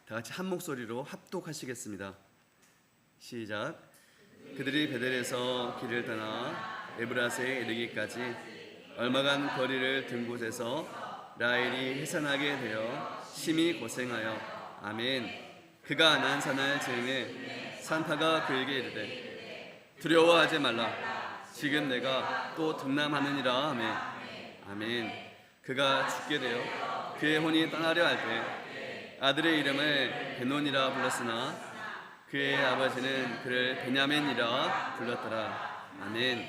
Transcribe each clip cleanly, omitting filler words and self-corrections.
다 같이 한 목소리로 합독하시겠습니다. 시작. 그들이 베델에서 길을 떠나 에브라스에 이르기까지 얼마간 거리를 든 곳에서 라헬이 해산하게 되어 심히 고생하여 아멘. 그가 난산할 즈음에 산파가 그에게 이르되 두려워하지 말라. 지금 내가 또 등남하느니라 하매 아멘. 그가 죽게 되어 그의 혼이 떠나려 할 때 아들의 이름을 베논이라 불렀으나 그의 아버지는 그를 베냐민이라 불렀더라. 아멘.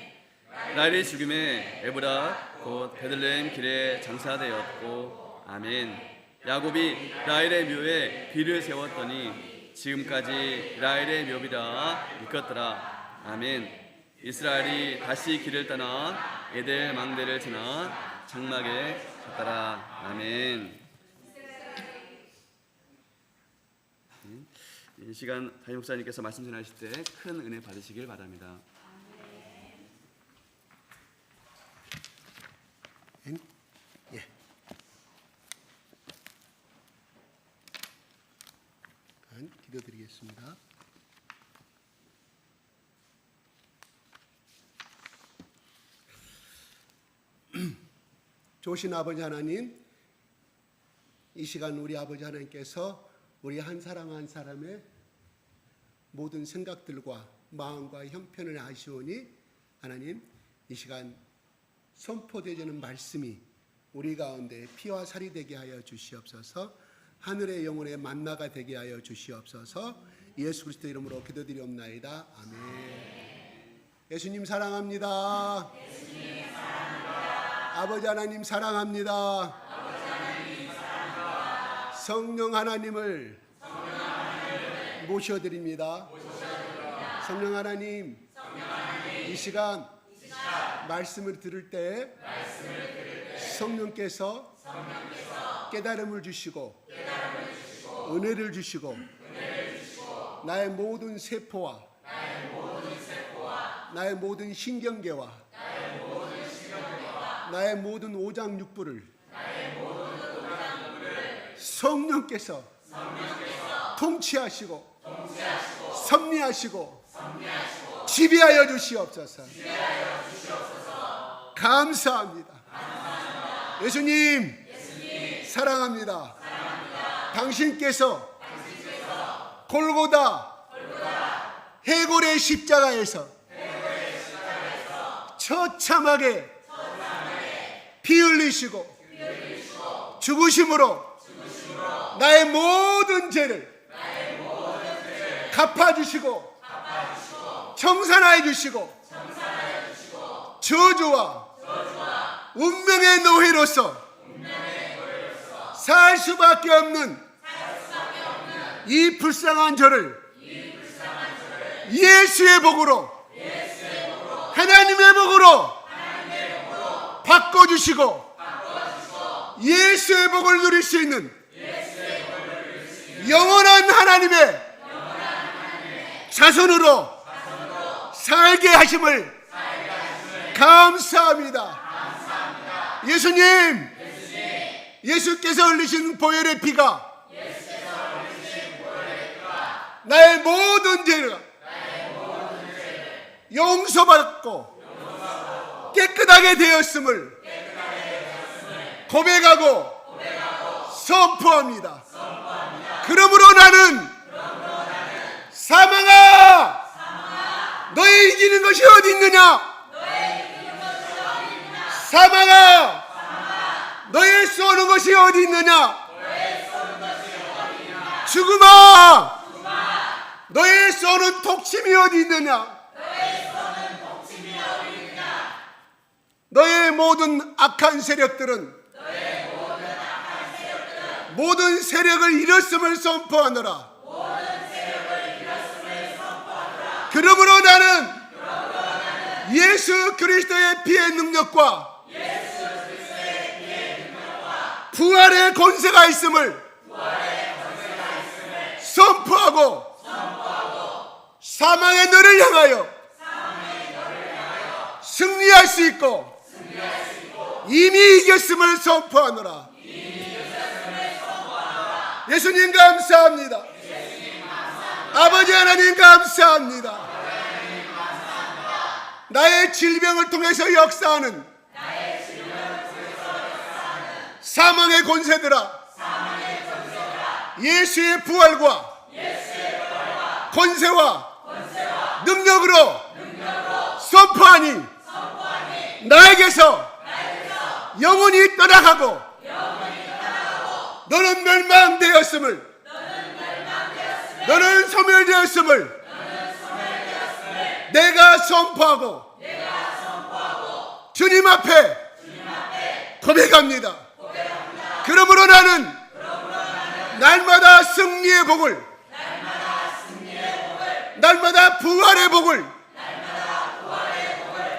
라헬의 죽음에 에브라 곧 베들레헴 길에 장사되었고 아멘. 야곱이 라헬의 묘에 비를 세웠더니 지금까지 라헬의 묘비라 일컫더라. 아멘. 이스라엘이 다시 길을 떠나 에델 망대를 지나 장막에 갔더라. 아멘. 이 시간 담임 목사님께서 말씀 전하실 때 큰 은혜 받으시길 바랍니다. 예. 기도드리겠습니다. 좋으신 아버지 하나님, 이 시간 우리 아버지 하나님께서 우리 한 사람 한 사람의 모든 생각들과 마음과 형편을 아시오니 하나님, 이 시간 선포되어지는 말씀이 우리 가운데 피와 살이 되게 하여 주시옵소서. 하늘의 영혼의 만나가 되게 하여 주시옵소서. 예수 그리스도 이름으로 기도드리옵나이다. 아멘. 예수님 사랑합니다. 예수님 사랑합니다. 아버지 하나님 사랑합니다. 아버지 하나님 사랑합니다. 성령 하나님을 모셔드립니다. 성령 하나님, 이 시간 말씀을 들을 때 성령께서 깨달음을 주시고 은혜를 주시고 나의 모든 세포와 나의 모든 신경계와 나의 모든 오장육부를 성령께서 통치하시고 섭리하시고 지배하여 주시옵소서. 감사합니다. 예수님 사랑합니다. 당신께서 골고다 해골의 십자가에서 처참하게 피 흘리시고 죽으심으로 나의 모든 죄를 갚아주시고 청산하여 주시고 저주와 운명의 노예로서 살 수밖에 없는 이 불쌍한 저를 예수의 복으로 하나님의 복으로 바꿔주시고 예수의 복을 누릴 수 있는 영원한 하나님의 자손으로 살게 하심을 감사합니다. 예수님, 예수께서 흘리신 보혈의 피가 나의 모든 죄를 용서받고 깨끗하게 되었음을 고백하고 선포합니다. 그러므로 나는 사망아, 너의 이기는 것이 어디 있느냐? 사망아, 너의 쏘는 것이 어디 있느냐? 죽음아, 너의 쏘는 독침이 어디 있느냐? 너의 모든 악한 세력들은 모든 세력을 잃었음을 선포하노라. 그러므로 나는 예수 그리스도의 피의 능력과 부활의 권세가 있음을 선포하고 사망의 너를 향하여 승리할 수 있고 이미 이겼음을 선포하노라. 예수님 감사합니다. 아버지 하나님 감사합니다. 나의 질병을 통해서 역사하는 사망의 권세들아, 예수의 부활과 권세와 능력으로 선포하니 나에게서 영혼이 떠나가고 너는 멸망되었음을, 너는 소멸되었음을 내가 선포하고 주님 앞에 고백합니다. 그러므로 나는 날마다 승리의 복을, 날마다 부활의 복을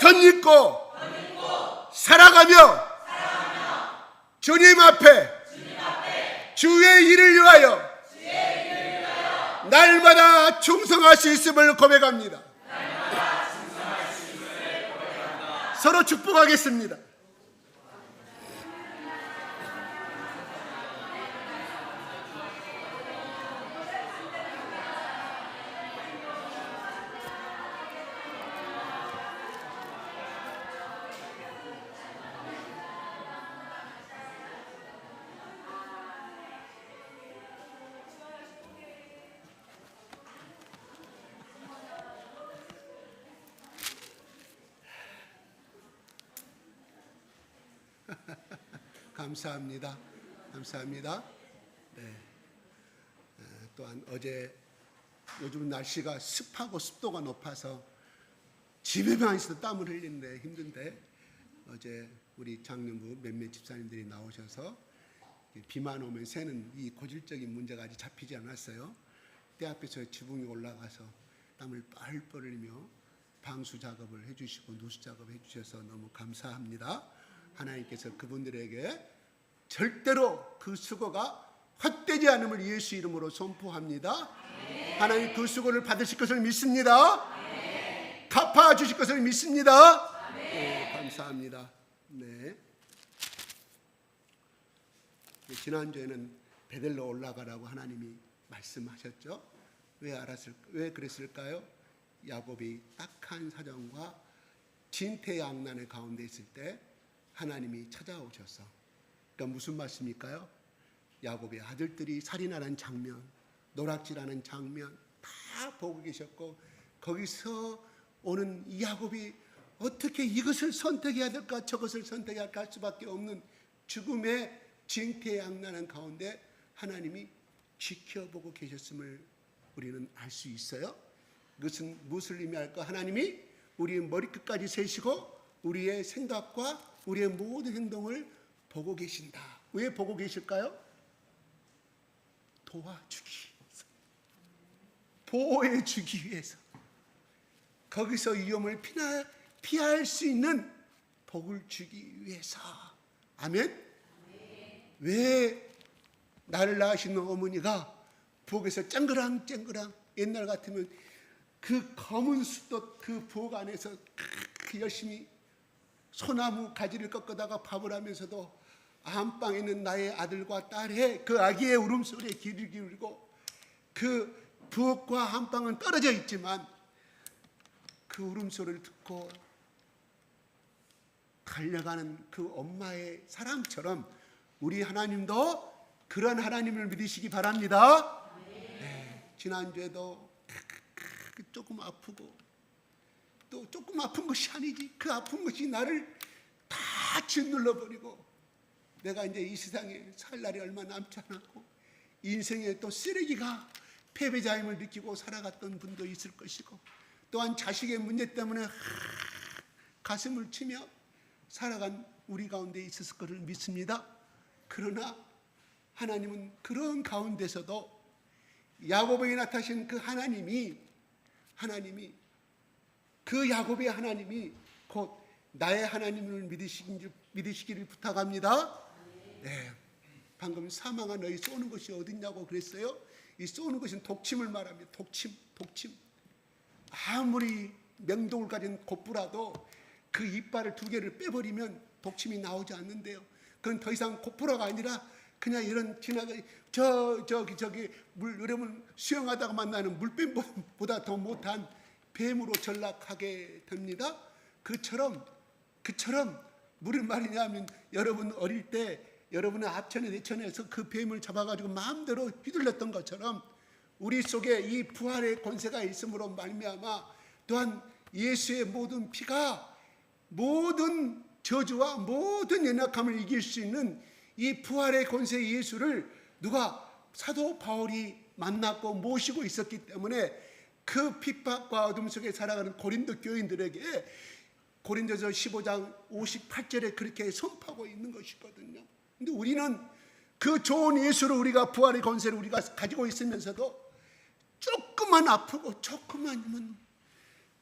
덧입고 살아가며 주님 앞에 주의 일을 위하여 날마다 충성할 수 있음을 고백합니다. 서로 축복하겠습니다. 감사합니다. 감사합니다. 네. 또한 어제 요즘 날씨가 습하고 습도가 높아서 집에만 있어도 땀을 흘리는데 힘든데 어제 우리 장년부 몇몇 집사님들이 나오셔서 비만 오면 새는 이 고질적인 문제가 아직 잡히지 않았어요. 때 앞에서 지붕에 올라가서 땀을 뻘뻘 흘리며 방수 작업을 해주시고 누수 작업을 해주셔서 너무 감사합니다. 하나님께서 그분들에게 절대로 그 수고가 헛되지 않음을 예수 이름으로 선포합니다. 하나님 그 수고를 받으실 것을 믿습니다. 갚아주실 것을 믿습니다. 네, 감사합니다. 네. 지난주에는 베델로 올라가라고 하나님이 말씀하셨죠. 왜 그랬을까요? 야곱이 딱한 사정과 진퇴양난의 가운데 있을 때 하나님이 찾아오셔서, 그러니까 무슨 말씀일까요? 야곱의 아들들이 살인하는 장면, 노략질하는 장면 다 보고 계셨고, 거기서 오는 이 야곱이 어떻게 이것을 선택해야 될까 저것을 선택해야 할까 할 수밖에 없는 죽음의 징태양난한 가운데 하나님이 지켜보고 계셨음을 우리는 알 수 있어요. 그것은 무엇을 의미할까? 하나님이 우리의 머리끝까지 세시고 우리의 생각과 우리의 모든 행동을 보고 계신다. 왜 보고 계실까요? 도와주기 위해서, 보호해 주기 위해서, 거기서 위험을 피할 수 있는 복을 주기 위해서. 아멘. 왜 나를 낳으신 어머니가 부엌에서 쨍그랑쨍그랑, 옛날 같으면 그 검은 숫돛 그 부엌 안에서 열심히 소나무 가지를 꺾다가 밥을 하면서도 안방에 있는 나의 아들과 딸의 그 아기의 울음소리에 귀를 기울이고, 그 부엌과 안방은 떨어져 있지만 그 울음소리를 듣고 달려가는 그 엄마의 사랑처럼 우리 하나님도 그런 하나님을 믿으시기 바랍니다. 네, 지난주에도 조금 아프고, 또 조금 아픈 것이 아니지, 그 아픈 것이 나를 다 짓눌러버리고 내가 이제 이 세상에 살 날이 얼마 남지 않았고 인생에 또 쓰레기가 패배자임을 느끼고 살아갔던 분도 있을 것이고, 또한 자식의 문제 때문에 가슴을 치며 살아간 우리 가운데 있었을 것을 믿습니다. 그러나 하나님은 그런 가운데서도 야곱에게 나타나신 그 하나님이 그 야곱의 하나님이 곧 나의 하나님을 믿으시기를 부탁합니다. 네, 방금 사망아 너희 쏘는 것이 어딨냐고 그랬어요. 이 쏘는 것은 독침을 말합니다. 독침. 아무리 명독을 가진 곱부라도 그 이빨을 두 개를 빼버리면 독침이 나오지 않는데요. 그건 더 이상 곱부라가 아니라 그냥 이런 지나가 저기 여러분 수영하다가 만나는 물뱀보다 더 못한 뱀으로 전락하게 됩니다. 그처럼 무슨 말이냐면 여러분 어릴 때 여러분의 앞천에 내천에서 그 뱀을 잡아가지고 마음대로 휘둘렀던 것처럼 우리 속에 이 부활의 권세가 있음으로 말미암아 또한 예수의 모든 피가 모든 저주와 모든 연약함을 이길 수 있는 이 부활의 권세 예수를 누가 사도 바울이 만났고 모시고 있었기 때문에 그 핍박과 어둠 속에 살아가는 고린도 교인들에게 고린도서 15장 58절에 그렇게 선포하고 있는 것이거든요. 근데 우리는 그 좋은 예수를 우리가 부활의 권세를 우리가 가지고 있으면서도 조금만 아프고 조금만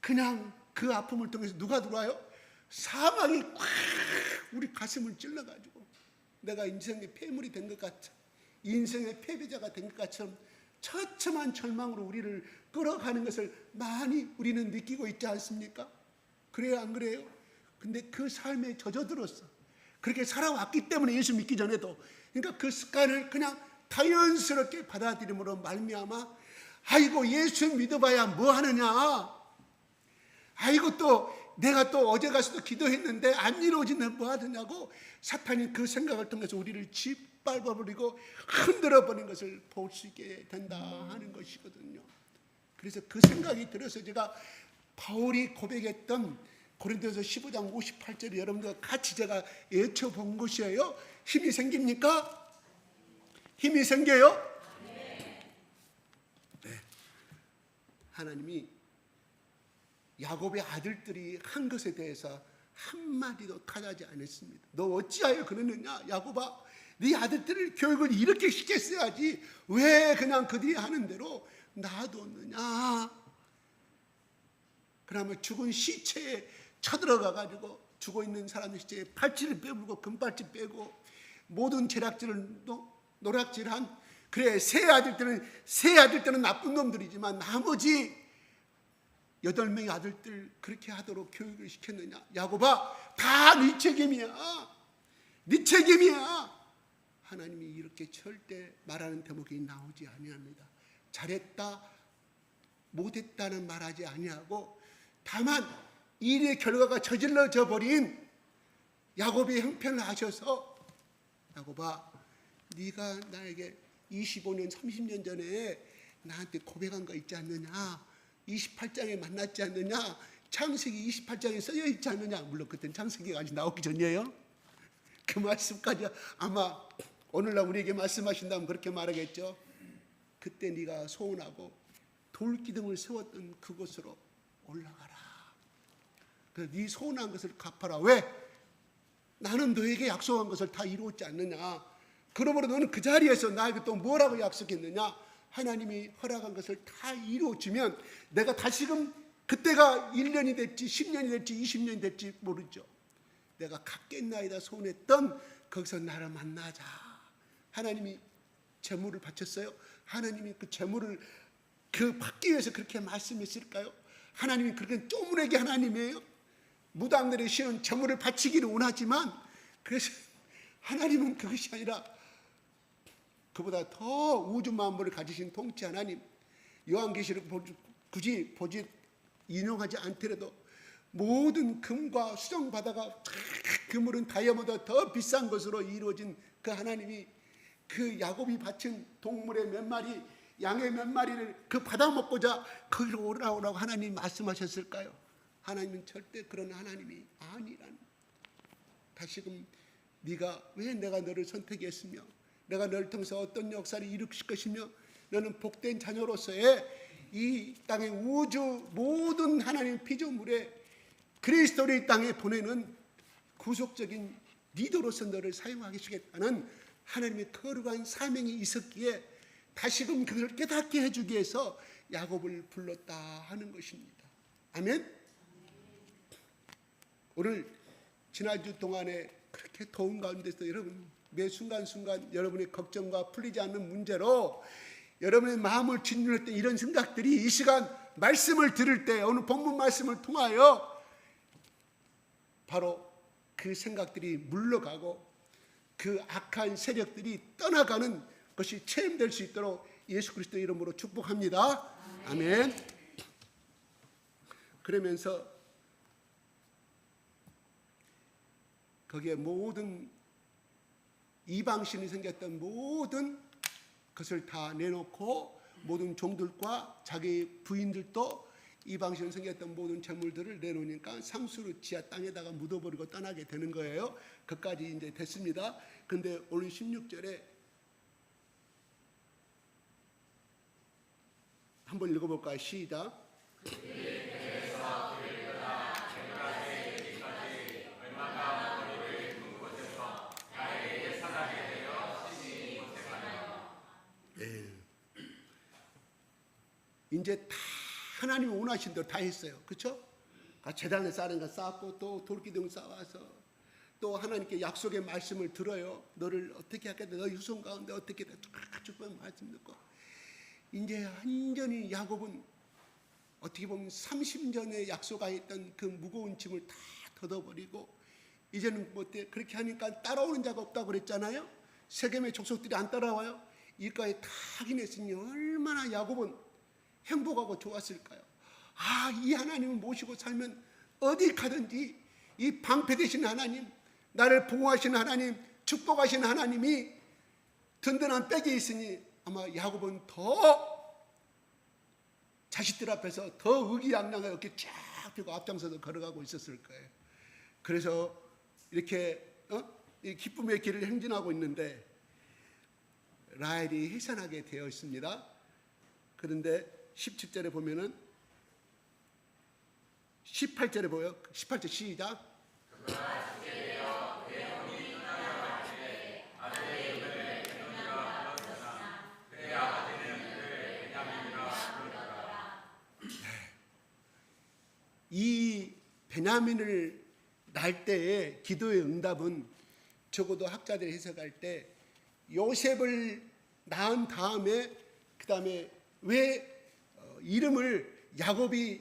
그냥 그 아픔을 통해서 누가 들어와요? 사망이 꽉 우리 가슴을 찔러가지고 내가 인생의 폐물이 된 것 같아, 인생의 패배자가 된 것 같처럼 처참한 절망으로 우리를 끌어가는 것을 많이 우리는 느끼고 있지 않습니까? 그래요, 안 그래요? 근데 그 삶에 젖어들었어. 그렇게 살아왔기 때문에 예수 믿기 전에도. 그러니까 그 습관을 그냥 자연스럽게 받아들임으로 말미암아 아이고 예수 믿어봐야 뭐 하느냐, 아이고 또 내가 또 어제 가서도 기도했는데 안 이루어지면 뭐 하느냐고 사탄이 그 생각을 통해서 우리를 짓밟아버리고 흔들어버린 것을 볼 수 있게 된다 하는 것이거든요. 그래서 그 생각이 들어서 제가 바울이 고백했던 고린도서 15장 58절을 여러분들과 같이 제가 외쳐본 것이에요. 힘이 생깁니까? 힘이 생겨요? 네. 하나님이 야곱의 아들들이 한 것에 대해서 한마디도 타하지 않았습니다. 너 어찌하여 그러느냐, 야곱아, 네 아들들을 교육을 이렇게 시켰어야지 왜 그냥 그들이 하는 대로 놔뒀느냐. 그러면 죽은 시체에 쳐들어가 가지고 죽어있는 사람의 시체에 팔찌를 빼물고 금팔찌 빼고 모든 제락질을 노락질한, 그래 세 아들들은 나쁜 놈들이지만 나머지 8명의 아들들 그렇게 하도록 교육을 시켰느냐. 야곱아, 다 네 책임이야. 네 책임이야. 하나님이 이렇게 절대 말하는 대목이 나오지 아니합니다. 잘했다 못했다는 말하지 아니하고 다만 일의 결과가 저질러져 버린 야곱의 형편을 하셔서 야곱아, 네가 나에게 25년 30년 전에 나한테 고백한 거 있지 않느냐, 28장에 만났지 않느냐, 창세기 28장에 써져 있지 않느냐. 물론 그때는 창세기가 아직 나오기 전이에요. 그 말씀까지 아마 오늘날 우리에게 말씀하신다면 그렇게 말하겠죠. 그때 네가 소원하고 돌기둥을 세웠던 그곳으로 올라가라. 그래서 네 소원한 것을 갚아라. 왜? 나는 너에게 약속한 것을 다 이루었지 않느냐. 그러므로 너는 그 자리에서 나에게 또 뭐라고 약속했느냐. 하나님이 허락한 것을 다 이루어주면 내가 다시금 그때가 1년이 될지 10년이 될지 20년이 될지 모르죠. 내가 갖겠나이다 소원했던 거기서 나를 만나자. 하나님이 재물을 바쳤어요. 하나님이 그 재물을 받기 위해서 그렇게 말씀했을까요? 하나님이 그렇게 쪼무레기 하나님이에요. 무당들의 신은 재물을 바치기를 원하지만 그래서 하나님은 그것이 아니라 그보다 더 우주 만물을 가지신 통치 하나님, 요한계시록 굳이 인용하지 않더라도 모든 금과 수정바다가 그물은 다이아몬드가 더 비싼 것으로 이루어진 그 하나님이 그 야곱이 바친 동물의 몇 마리, 양의 몇 마리를 그 받아먹고자 거기로 오라고 하나님 말씀하셨을까요? 하나님은 절대 그런 하나님이 아니라는. 다시금 네가 왜 내가 너를 선택했으며 내가 너를 통해서 어떤 역사를 일으킬 것이며 너는 복된 자녀로서의 이 땅의 우주 모든 하나님의 피조물에 그리스도를 이 땅에 보내는 구속적인 리더로서 너를 사용하시겠다는 하나님의 거룩한 사명이 있었기에 다시금 그걸 깨닫게 해주기 위해서 야곱을 불렀다 하는 것입니다. 아멘. 오늘 지난주 동안에 그렇게 더운 가운데서 여러분 매 순간순간 여러분의 걱정과 풀리지 않는 문제로 여러분의 마음을 짓눌 때 이런 생각들이 이 시간 말씀을 들을 때 오늘 본문 말씀을 통하여 바로 그 생각들이 물러가고 그 악한 세력들이 떠나가는 것이 체험될 수 있도록 예수 그리스도 이름으로 축복합니다. 아멘. 그러면서 거기에 모든 이방신이 생겼던 모든 것을 다 내놓고 모든 종들과 자기 부인들도 이방신이 생겼던 모든 재물들을 내놓으니까 상수로 지하 땅에다가 묻어버리고 떠나게 되는 거예요. 그까지 이제 됐습니다. 근데 오늘 16절에 한번 읽어볼까요? 시작. 이제 다 하나님이 원하신 대로 다 했어요. 그렇죠? 제단에 쌓는 거 쌓고 또 돌기둥 쌓아서 또 하나님께 약속의 말씀을 들어요. 너를 어떻게 하겠다. 너희 후손 가운데 어떻게 다 축복의 말씀 듣고 이제 완전히 야곱은 어떻게 보면 30년에 약속하였던 그 무거운 짐을 다 걷어버리고 이제는 뭐 어때? 그렇게 하니까 따라오는 자가 없다고 그랬잖아요. 세겜의 족속들이 안 따라와요. 이까지 다 확인했으니 얼마나 야곱은 행복하고 좋았을까요? 이 하나님을 모시고 살면 어디 가든지 이 방패되신 하나님, 나를 보호하시는 하나님, 축복하시는 하나님이 든든한 백에 있으니 아마 야곱은 더 자식들 앞에서 더 의기양양하게 이렇게 쫙 펴고 앞장서서 걸어가고 있었을 거예요. 그래서 이렇게 이 기쁨의 길을 행진하고 있는데 라헬이 해산하게 되어 있습니다. 그런데 17절에 보면은 18절에 보여. 18절 시작. 이 베냐민을 낳을 때의 기도의 응답은 적어도 학자들이 해석할 때 요셉을 낳은 다음에 그 다음에 왜 이름을 야곱이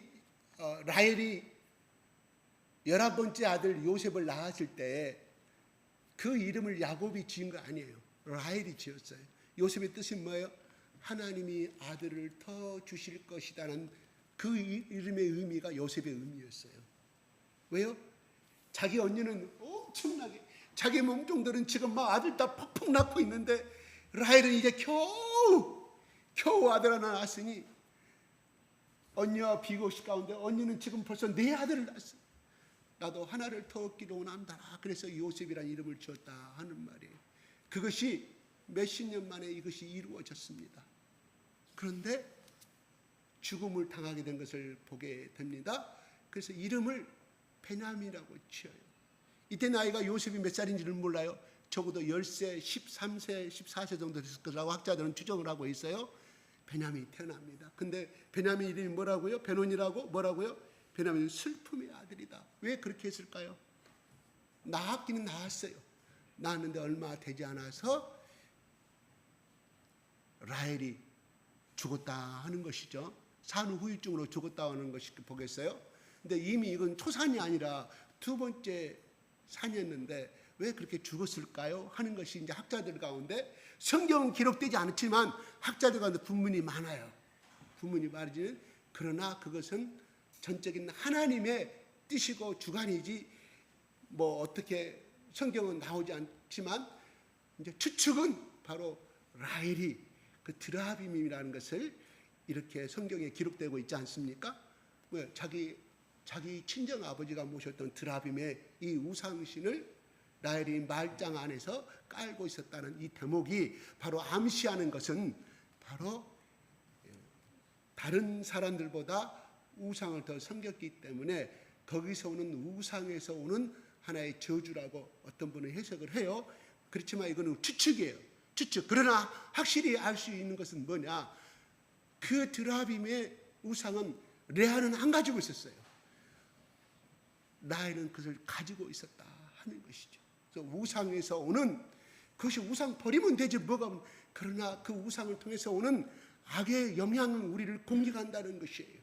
라헬이 11번째 아들 요셉을 낳았을 때 그 이름을 야곱이 지은 거 아니에요. 라헬이 지었어요. 요셉의 뜻이 뭐예요? 하나님이 아들을 더 주실 것이라는 그 이름의 의미가 요셉의 의미였어요. 왜요? 자기 언니는 엄청나게 자기 몸종들은 지금 막 아들 다 퍽퍽 낳고 있는데 라헬은 이제 겨우 아들 하나 낳았으니 언니와 비교시 가운데 언니는 지금 벌써 4아들을 낳았어. 나도 하나를 더 얻기를 원한다. 그래서 요셉이라는 이름을 지었다 하는 말이에요. 그것이 몇십 년 만에 이것이 이루어졌습니다. 그런데 죽음을 당하게 된 것을 보게 됩니다. 그래서 이름을 베냐민이라고 지어요. 이때 나이가 요셉이 몇 살인지는 몰라요. 적어도 10세, 13세, 14세 정도 됐을 거라고 학자들은 추정을 하고 있어요. 베냐민이 태어납니다. 근데 베냐민 이름이 뭐라고요? 베논이라고 뭐라고요? 베냐민은 슬픔의 아들이다. 왜 그렇게 했을까요? 낳았기는 낳았어요. 낳았는데 얼마 되지 않아서 라헬이 죽었다 하는 것이죠. 산후 후유증으로 죽었다 하는 것이 보겠어요. 근데 이미 이건 초산이 아니라 2번째 산이었는데 왜 그렇게 죽었을까요? 하는 것이 이제 학자들 가운데 성경은 기록되지 않지만 학자들 가운데 분문이 많아요. 분문이 많아지는 그러나 그것은 전적인 하나님의 뜻이고 주관이지 뭐 어떻게 성경은 나오지 않지만 이제 추측은 바로 라헬이 그 드라빔이라는 것을 이렇게 성경에 기록되고 있지 않습니까? 왜 자기 친정 아버지가 모셨던 드라빔의 이 우상신을 라헬이 말장 안에서 깔고 있었다는 이 대목이 바로 암시하는 것은 바로 다른 사람들보다 우상을 더 섬겼기 때문에 거기서 오는 우상에서 오는 하나의 저주라고 어떤 분은 해석을 해요. 그렇지만 이거는 추측이에요. 추측. 그러나 확실히 알 수 있는 것은 뭐냐? 그 드라빔의 우상은 레아는 안 가지고 있었어요. 라헬은 그것을 가지고 있었다 하는 것이죠. 그래서 우상에서 오는 그것이 우상 버리면 되지 뭐가. 그러나 그 우상을 통해서 오는 악의 영향은 우리를 공격한다는 것이에요.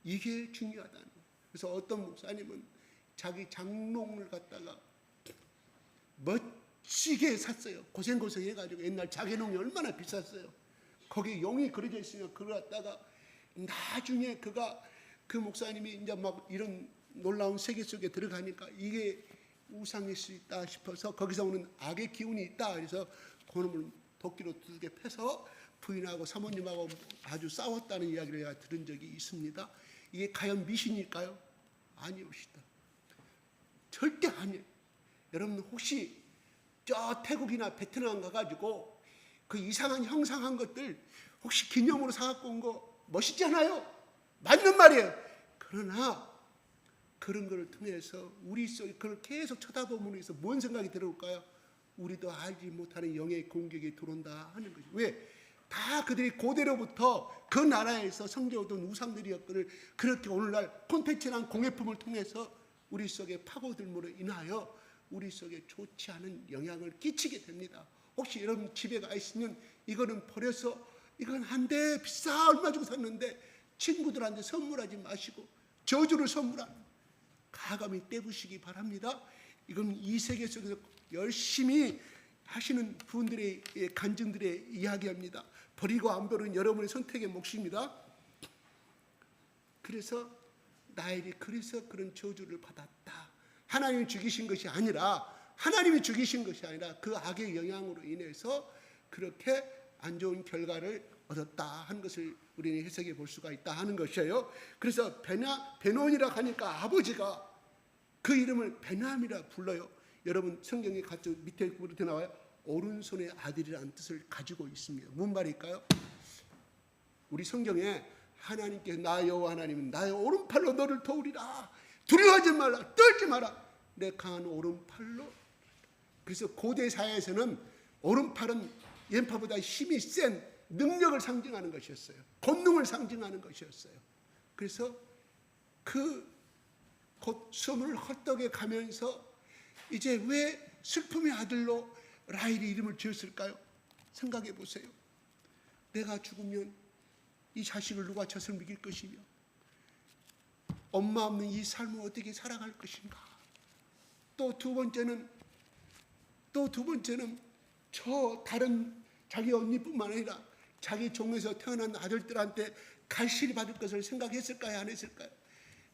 이게 중요하다는 거예요. 그래서 어떤 목사님은 자기 장롱을 갖다가 멋지게 샀어요. 고생고생 해가지고. 옛날 자개농이 얼마나 비쌌어요. 거기 용이 그려져 있으면 그걸 갖다가 나중에 그 목사님이 이제 막 이런 놀라운 세계 속에 들어가니까 이게 우상일 수 있다 싶어서 거기서 오는 악의 기운이 있다. 그래서 그놈을 도끼로 두들겨 패서 부인하고 사모님하고 아주 싸웠다는 이야기를 제가 들은 적이 있습니다. 이게 과연 미신일까요? 아니옵시다. 절대 아니에요. 여러분 혹시 저 태국이나 베트남 가가지고 그 이상한 형상한 것들 혹시 기념으로 사갖고 온 거 멋있잖아요. 맞는 말이에요. 그러나 그런 것을 통해서 우리 속에 그걸 계속 쳐다보면 해서 뭔 생각이 들어올까요? 우리도 알지 못하는 영의 공격이 들어온다 하는 거죠. 왜? 다 그들이 고대로부터 그 나라에서 섬겨오던 우상들이었거늘 그렇게 오늘날 콘텐츠란 공예품을 통해서 우리 속에 파고들므로 인하여 우리 속에 좋지 않은 영향을 끼치게 됩니다. 혹시 여러분 집에 가 있으면 이거는 버려서 이건 한데 비싸 얼마 주고 샀는데 친구들한테 선물하지 마시고 저주를 선물하는 가감히 떼부시기 바랍니다. 이건 이 세계 속에서 열심히 하시는 분들의 간증들의 이야기입니다. 버리고 안 버리는 여러분의 선택의 몫입니다. 그래서 나엘이 그래서 그런 저주를 받았다. 하나님이 죽이신 것이 아니라 그 악의 영향으로 인해서 그렇게 안 좋은 결과를 얻었다 하는 것을 우리는 해석해 볼 수가 있다 하는 것이에요. 그래서 베논이라 하니까 아버지가 그 이름을 베남이라 불러요. 여러분 성경에 같이 밑에 그렇게 나와요. 오른손의 아들이라는 뜻을 가지고 있습니다. 뭔 말일까요? 우리 성경에 하나님께서 나 여호와 하나님은 나의 오른팔로 너를 도우리라. 두려워하지 말라. 떨지 마라. 내 강한 오른팔로. 그래서 고대 사회에서는 오른팔은 왼팔보다 힘이 센 능력을 상징하는 것이었어요. 권능을 상징하는 것이었어요. 그래서 그 곧 숨을 헐떡에 가면서 이제 왜 슬픔의 아들로 라헬이 이름을 지었을까요? 생각해 보세요. 내가 죽으면 이 자식을 누가 젖을 먹일 것이며 엄마 없는 이 삶을 어떻게 살아갈 것인가. 또 두 번째는 저 다른 자기 언니뿐만 아니라 자기 종에서 태어난 아들들한테 갈실이 받을 것을 생각했을까요? 안 했을까요?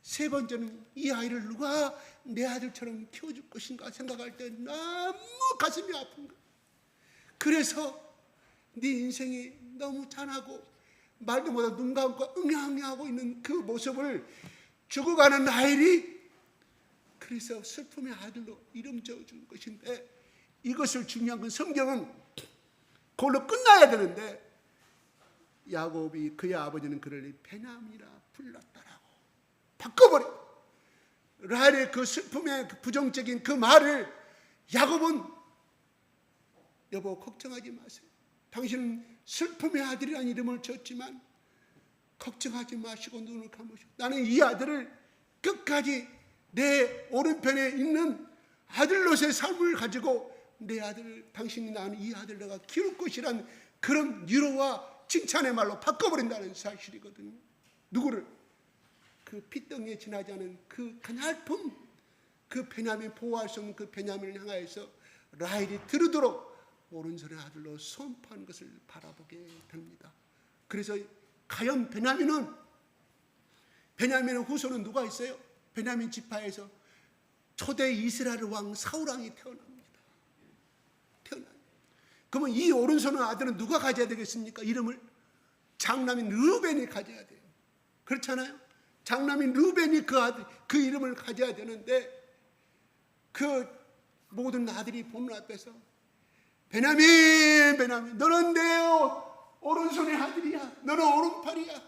세 번째는 이 아이를 누가 내 아들처럼 키워줄 것인가 생각할 때 너무 가슴이 아픈 거예요. 그래서 네 인생이 너무 잔하고 말도 못하고 눈 감고 응애응애하고 있는 그 모습을 죽어가는 라헬이 그래서 슬픔의 아들로 이름 지어준 것인데 이것을 중요한 건 성경은 그걸로 끝나야 되는데 야곱이 그의 아버지는 그를 베냐민이라 불렀다라고 바꿔버려. 라헬의 그 슬픔의 그 부정적인 그 말을 야곱은 여보 걱정하지 마세요. 당신은 슬픔의 아들이라는 이름을 지었지만 걱정하지 마시고 눈을 감으시고 나는 이 아들을 끝까지 내 오른편에 있는 아들로서의 삶을 가지고 내 아들을 당신이 낳은 이 아들을 내가 키울 것이란 그런 위로와 칭찬의 말로 바꿔버린다는 사실이거든요. 누구를? 그 피덩이에 지나지 않은 그 가냘픈 그 베냐민 보호할 수 없는 그 베냐민을 향하여서 라헬이 들으도록 오른손의 아들로 선포한 것을 바라보게 됩니다. 그래서 과연 베냐민의 후손은 누가 있어요? 베냐민 지파에서 초대 이스라엘 왕 사울 왕이 태어납니다. 그러면 이 오른손의 아들은 누가 가져야 되겠습니까? 이름을 장남인 르우벤이 가져야 돼요. 그렇잖아요. 장남인 르우벤이 그 이름을 가져야 되는데 그 모든 아들이 보는 앞에서 베냐민 너는 내 오른손의 아들이야. 너는 오른팔이야.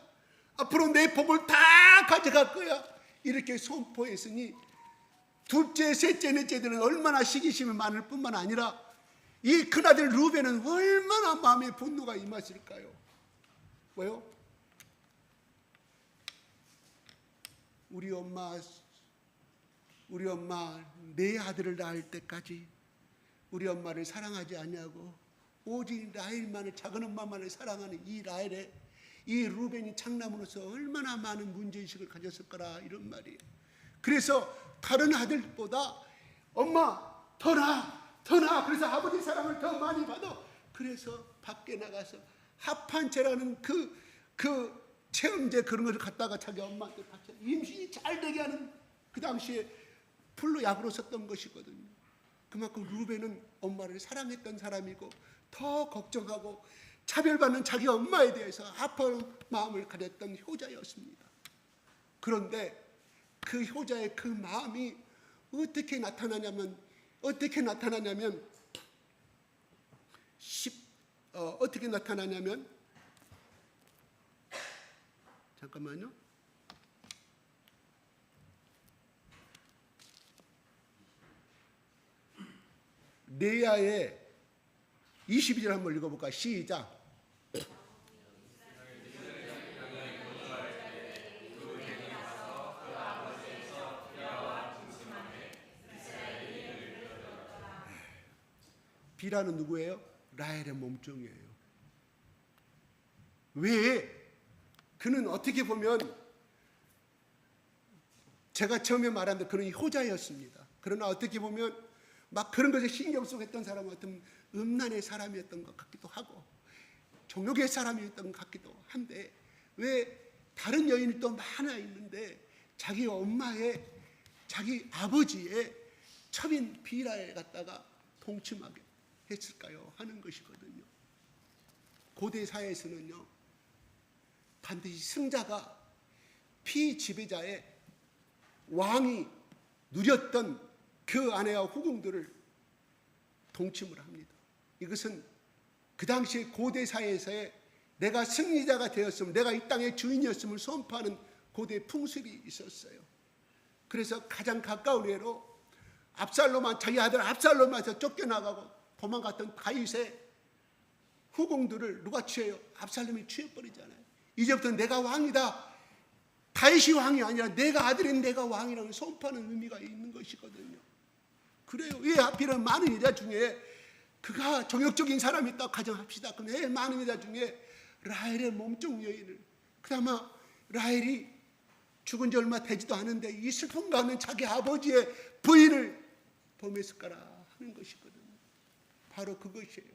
앞으로 내 복을 다 가져갈 거야. 이렇게 선포했으니 둘째, 셋째, 넷째들은 얼마나 시기심이 많을 뿐만 아니라 이 큰아들 르우벤은 얼마나 마음의 분노가 임했을까요? 왜요? 우리 엄마 내 아들을 낳을 때까지 우리 엄마를 사랑하지 않냐고 오직 라헬만을 작은 엄마만을 사랑하는 이 라헬에 이 르우벤이 장남으로서 얼마나 많은 문제의식을 가졌을 거라 이런 말이에요. 그래서 다른 아들보다 엄마 더 나아 더 나아. 그래서 아버지 사랑을 더 많이 받아. 그래서 밖에 나가서 합판체라는 그 체험제 그런 것을 갖다가 자기 엄마한테 바쳐 임신이 잘 되게 하는, 그 당시에 풀로 약으로 썼던 것이거든요. 그만큼 루벤은 엄마를 사랑했던 사람이고 더 걱정하고 차별받는 자기 엄마에 대해서 아픈 마음을 가졌던 효자였습니다. 그런데 그 효자의 그 마음이 어떻게 나타나냐면 잠깐만요. 레아의 22절 한번 읽어볼까? 시작. 비라는 누구예요? 라헬의 몸종이에요. 왜? 그는 어떻게 보면 제가 처음에 말한 대로 그는 효자였습니다. 그러나 어떻게 보면 막 그런 것에 신경 쓰고 했던 사람은 어떤 음란의 사람이었던 것 같기도 하고 정욕의 사람이었던 것 같기도 한데, 왜 다른 여인이 또 많아 있는데 자기 엄마의, 자기 아버지의 첩인 비라에 갖다가 동침하게 했을까요? 하는 것이거든요. 고대 사회에서는요, 반드시 승자가 피지배자의 왕이 누렸던 그 아내와 후궁들을 동침을 합니다. 이것은 그 당시에 고대 사회에서의 내가 승리자가 되었음을, 내가 이 땅의 주인이었음을 선포하는 고대 풍습이 있었어요. 그래서 가장 가까운 예로 자기 아들 압살롬에서 쫓겨나가고 도망갔던 다윗의 후궁들을 누가 취해요? 압살롬이 취해버리잖아요. 이제부터 내가 왕이다. 다윗이 왕이 아니라 내가 아들인 내가 왕이라는 선포하는 의미가 있는 것이거든요. 그래요. 왜 하필은 많은 여자 중에 그가 정욕적인 사람이 있다고 가정합시다. 그런데 많은 여자 중에 라헬의 몸종 여인을, 그나마 라헬이 죽은 지 얼마 되지도 않은데 이 슬픔 가운데 자기 아버지의 부인을 범했을까라 하는 것이거든요. 바로 그것이에요.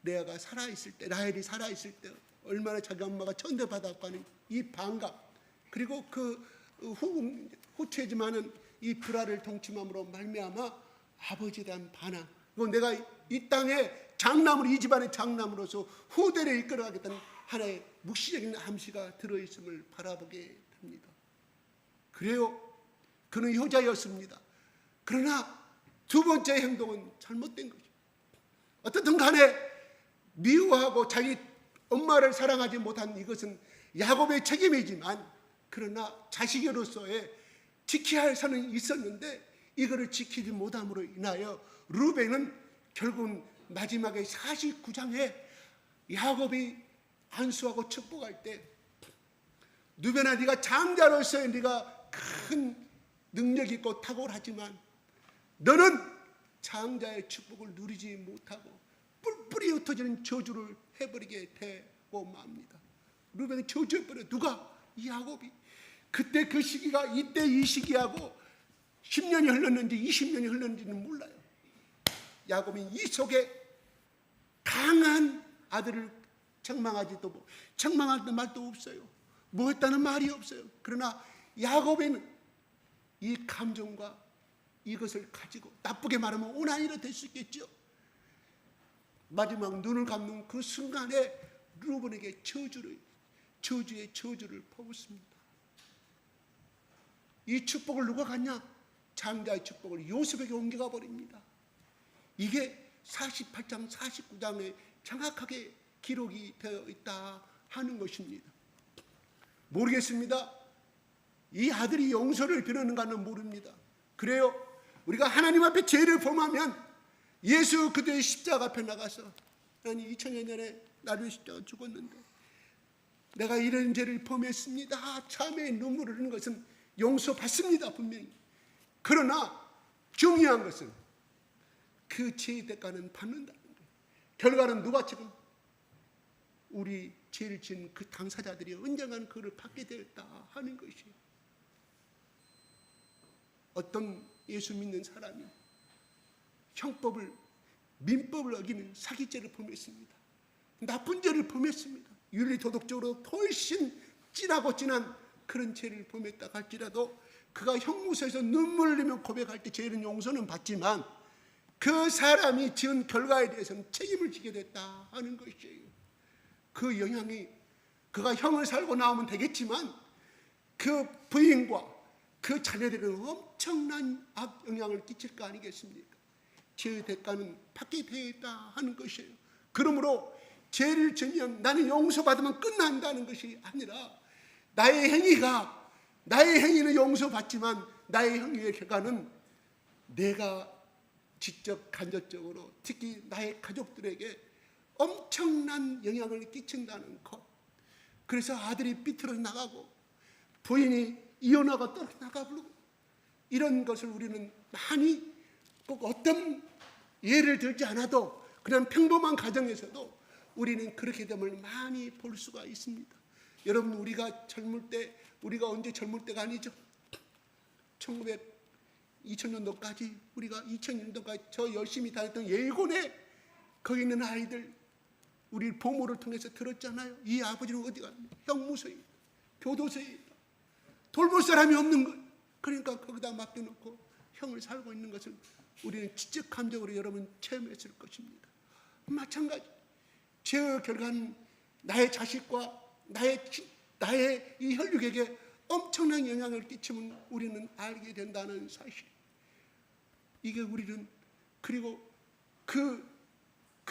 레아가 살아있을 때, 라헬이 살아있을 때 얼마나 자기 엄마가 천대받았고 하는 이 반감, 그리고 그 후체지만은 이 불화를 동침함으로 말미암아 아버지에 대한 반항, 그리고 내가 이 땅의 장남으로, 이 집안의 장남으로서 후대를 이끌어가겠다는 하나의 묵시적인 암시가 들어있음을 바라보게 됩니다. 그래요. 그는 효자였습니다. 그러나 두 번째 행동은 잘못된 것이죠. 어떻든 간에 미워하고 자기 엄마를 사랑하지 못한 이것은 야곱의 책임이지만, 그러나 자식으로서의 지켜야 할 선은 있었는데 이거를 지키지 못함으로 인하여 루벤은 결국은 마지막에 49장에 야곱이 안수하고 축복할 때, 루벤아, 네가 장자로서의 네가 큰 능력 있고 탁월하지만 너는 장자의 축복을 누리지 못하고 뿔뿔이 흩어지는 저주를 해버리게 되고 맙니다. 루벤이 저주해버려. 누가? 야곱이. 그때 그 시기가 이때 이 시기하고 10년이 흘렀는지 20년이 흘렀는지는 몰라요. 야곱이 이 속에 강한 아들을 책망하지도, 책망할 말도 없어요. 뭐 했다는 말이 없어요. 그러나 야곱에는 이 감정과 이것을 가지고, 나쁘게 말하면 오난이로 될 수 있겠죠. 마지막 눈을 감는 그 순간에 루벤에게 저주의 저주를 퍼붓습니다. 이 축복을 누가 갖냐? 장자의 축복을 요셉에게 옮겨가 버립니다. 이게 48장 49장에 정확하게 기록이 되어 있다 하는 것입니다. 모르겠습니다. 이 아들이 용서를 빌었는가는 모릅니다. 그래요. 우리가 하나님 앞에 죄를 범하면 예수 그리스도의 십자가 앞에 나가서, 나는 2000년 전에 나를 십자가 죽었는데 내가 이런 죄를 범했습니다. 참의 눈물을 흘리는 것은 용서받습니다, 분명히. 그러나 중요한 것은 그 죄의 대가는 받는다는 거예요. 결과는 누가 지금? 우리 죄를 지은 그 당사자들이 언젠가는 그를 받게 되었다 하는 것이에요. 어떤 예수 믿는 사람이 형법을, 민법을 어기는 사기죄를 범했습니다. 나쁜 죄를 범했습니다. 윤리도덕적으로 훨씬 진하고 진한 그런 죄를 범했다 할지라도 그가 형무소에서 눈물을 흘리며 고백할 때 죄는 용서는 받지만 그 사람이 지은 결과에 대해서는 책임을 지게 됐다 하는 것이에요. 그 영향이 그가 형을 살고 나오면 되겠지만 그 부인과 그 자녀들은 엄청난 악영향을 끼칠 거 아니겠습니까? 죄의 대가는 받게 되어 있다 하는 것이에요. 그러므로 죄를 지면 나는 용서받으면 끝난다는 것이 아니라 나의 행위는 용서받지만 나의 행위의 결과는 내가 직접 간접적으로 특히 나의 가족들에게 엄청난 영향을 끼친다는 것. 그래서 아들이 삐뚤어 나가고 부인이 이혼하고 떠나가 버리고 이런 것을 우리는 많이 꼭 어떤 예를 들지 않아도 그냥 평범한 가정에서도 우리는 그렇게 됨을 많이 볼 수가 있습니다. 여러분 우리가 젊을 때 우리가 언제 젊을 때가 아니죠. 2000년도까지 우리가 2000년도까지 저 열심히 다녔던 예일곤에 거기 있는 아이들 우리 부모를 통해서 들었잖아요. 이 아버지는 어디 갔냐? 형무소에 있다. 교도소에 있다. 돌볼 사람이 없는 것. 그러니까 거기다 맡겨놓고 형을 살고 있는 것을 우리는 지적 감정으로 여러분 체험했을 것입니다. 마찬가지 죄의 결과는 나의 자식과 나의 이 혈육에게 엄청난 영향을 끼치면 우리는 알게 된다는 사실. 이게 우리는 그리고 그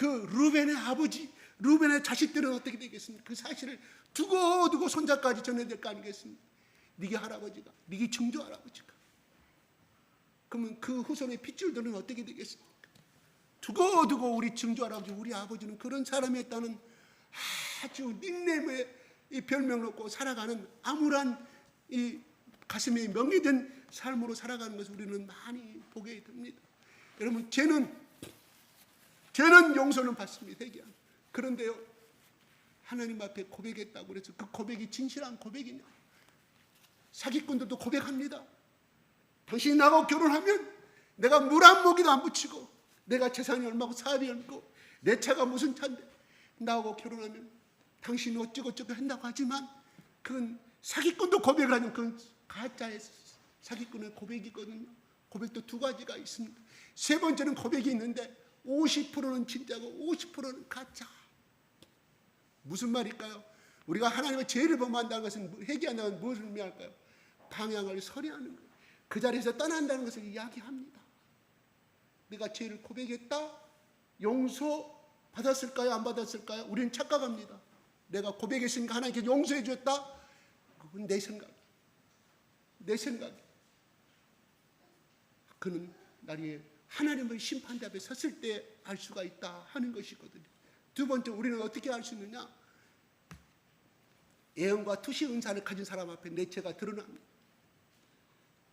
루벤의 아버지, 루벤의 자식들은 어떻게 되겠습니까? 그 사실을 두고 손자까지 전해야 될 거 아니겠습니까? 네게 할아버지가, 네게 증조 할아버지가. 그러면 그 후손의 핏줄들은 어떻게 되겠습니까? 두고 우리 증조 할아버지, 우리 아버지는 그런 사람이었다는 아주 닉네임의 이 별명을 놓고 살아가는 암울한 이 가슴에 명예된 삶으로 살아가는 것을 우리는 많이 보게 됩니다. 여러분 죄는 용서는 받습니다. 회개하면. 그런데요 하나님 앞에 고백했다고 그래서 그 고백이 진실한 고백이냐? 사기꾼들도 고백합니다. 당신이 나하고 결혼하면 내가 물 한 모기도 안 붙이고 내가 재산이 얼마고 사업이 얼마고 내 차가 무슨 차인데 나하고 결혼하면 당신이 어쩌고 한다고 하지만 그건 사기꾼도 고백을 하는 그건 가짜의 사기꾼의 고백이거든요. 고백도 두 가지가 있습니다. 세 번째는 고백이 있는데 50%는 진짜고 50%는 가짜. 무슨 말일까요? 우리가 하나님의 죄를 범한다는 것은 회개한다는 것은 무엇을 의미할까요? 방향을 설해하는 거예요. 그 자리에서 떠난다는 것을 이야기합니다. 내가 죄를 고백했다. 용서 받았을까요? 안 받았을까요? 우리는 착각합니다. 내가 고백했으니까 하나님께 용서해 줬다. 그건 내 생각. 그는 나중에 하나님의 심판대 앞에 섰을 때 알 수가 있다 하는 것이거든요. 두 번째 우리는 어떻게 알 수 있느냐? 예언과 투시 은사를 가진 사람 앞에 내 죄가 드러납니다.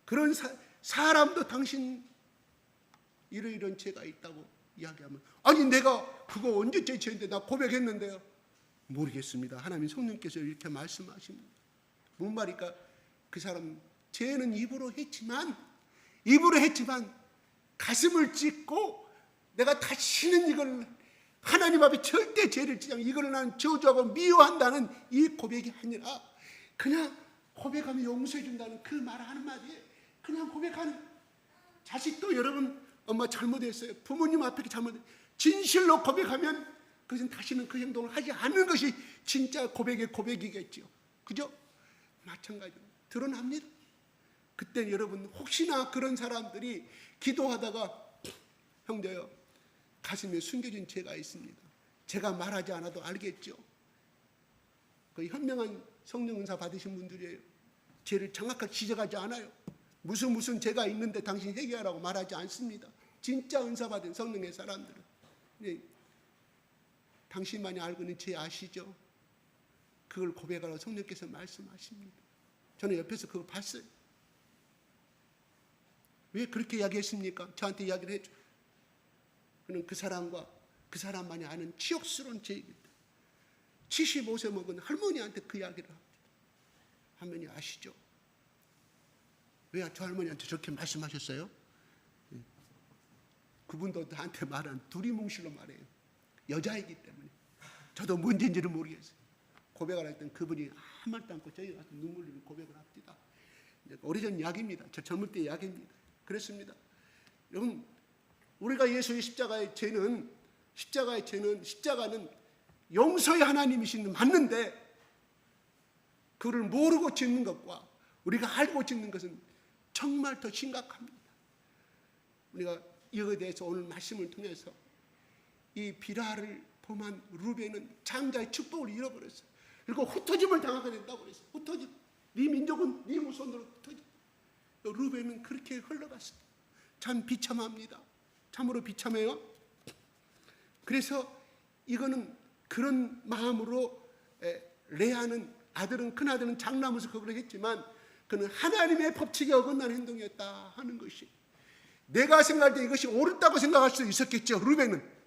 그런 사람도 당신 이런 죄가 있다고 이야기하면 아니 내가 그거 언제 죄인데 나 고백했는데요. 모르겠습니다. 하나님 성령께서 이렇게 말씀하십니다. 뭔 말일까? 그 사람 죄는 입으로 했지만 가슴을 찢고 내가 다시는 이걸 하나님 앞에 절대 죄를 지지 않고 이걸 나는 저주하고 미워한다는 이 고백이 아니라 그냥 고백하면 용서해 준다는 그 말 한마디에 그냥 고백하는. 자식도 여러분 엄마 잘못했어요. 부모님 앞에 잘못했어요. 진실로 고백하면 그것은 다시는 그 행동을 하지 않는 것이 진짜 고백의 고백이겠죠. 그죠? 마찬가지로 드러납니다. 그때 여러분 혹시나 그런 사람들이 기도하다가 형제요 가슴에 숨겨진 죄가 있습니다. 제가 말하지 않아도 알겠죠. 그 현명한 성령 은사 받으신 분들이에요. 죄를 정확하게 지적하지 않아요. 무슨 죄가 있는데 당신 회개하라고 말하지 않습니다. 진짜 은사 받은 성령의 사람들은. 네. 당신만이 알고 있는 죄 아시죠? 그걸 고백하라고 성령께서 말씀하십니다. 저는 옆에서 그거 봤어요. 왜 그렇게 이야기했습니까? 저한테 이야기를 해줘. 그는 그 사람과 그 사람만이 아는 치욕스러운 죄입니다. 75세 먹은 할머니한테 그 이야기를 합니다. 할머니 아시죠? 왜 저 할머니한테 저렇게 말씀하셨어요? 그분도 나한테 말한 두리뭉실로 말해요. 여자이기 때문에. 저도 뭔지는 모르겠어요. 고백을 할 땐 그분이 아무 말도 않고 저희 가서 눈물 흘리는 고백을 합니다. 오래전 이야기입니다. 저 젊을 때 이야기입니다. 그렇습니다. 여러분, 우리가 예수의 십자가의 죄는 십자가는 용서의 하나님이신 맞는데 그를 모르고 짓는 것과 우리가 알고 짓는 것은 정말 더 심각합니다. 우리가 이거에 대해서 오늘 말씀을 통해서 이 비라를 범한 루벤은 장자의 축복을 잃어버렸어요. 그리고 흩어짐을 당하게 된다고 그랬어요. 흩어짐. 네 민족은 네 후손으로 흩어짐. 루벤은 그렇게 흘러갔어요. 참 비참합니다. 참으로 비참해요. 그래서 이거는 그런 마음으로 레아는 아들은 큰아들은 장남으로서 그걸 했지만 그는 하나님의 법칙에 어긋난 행동이었다 하는 것이, 내가 생각할 때 이것이 옳다고 생각할 수 있었겠죠. 루벤은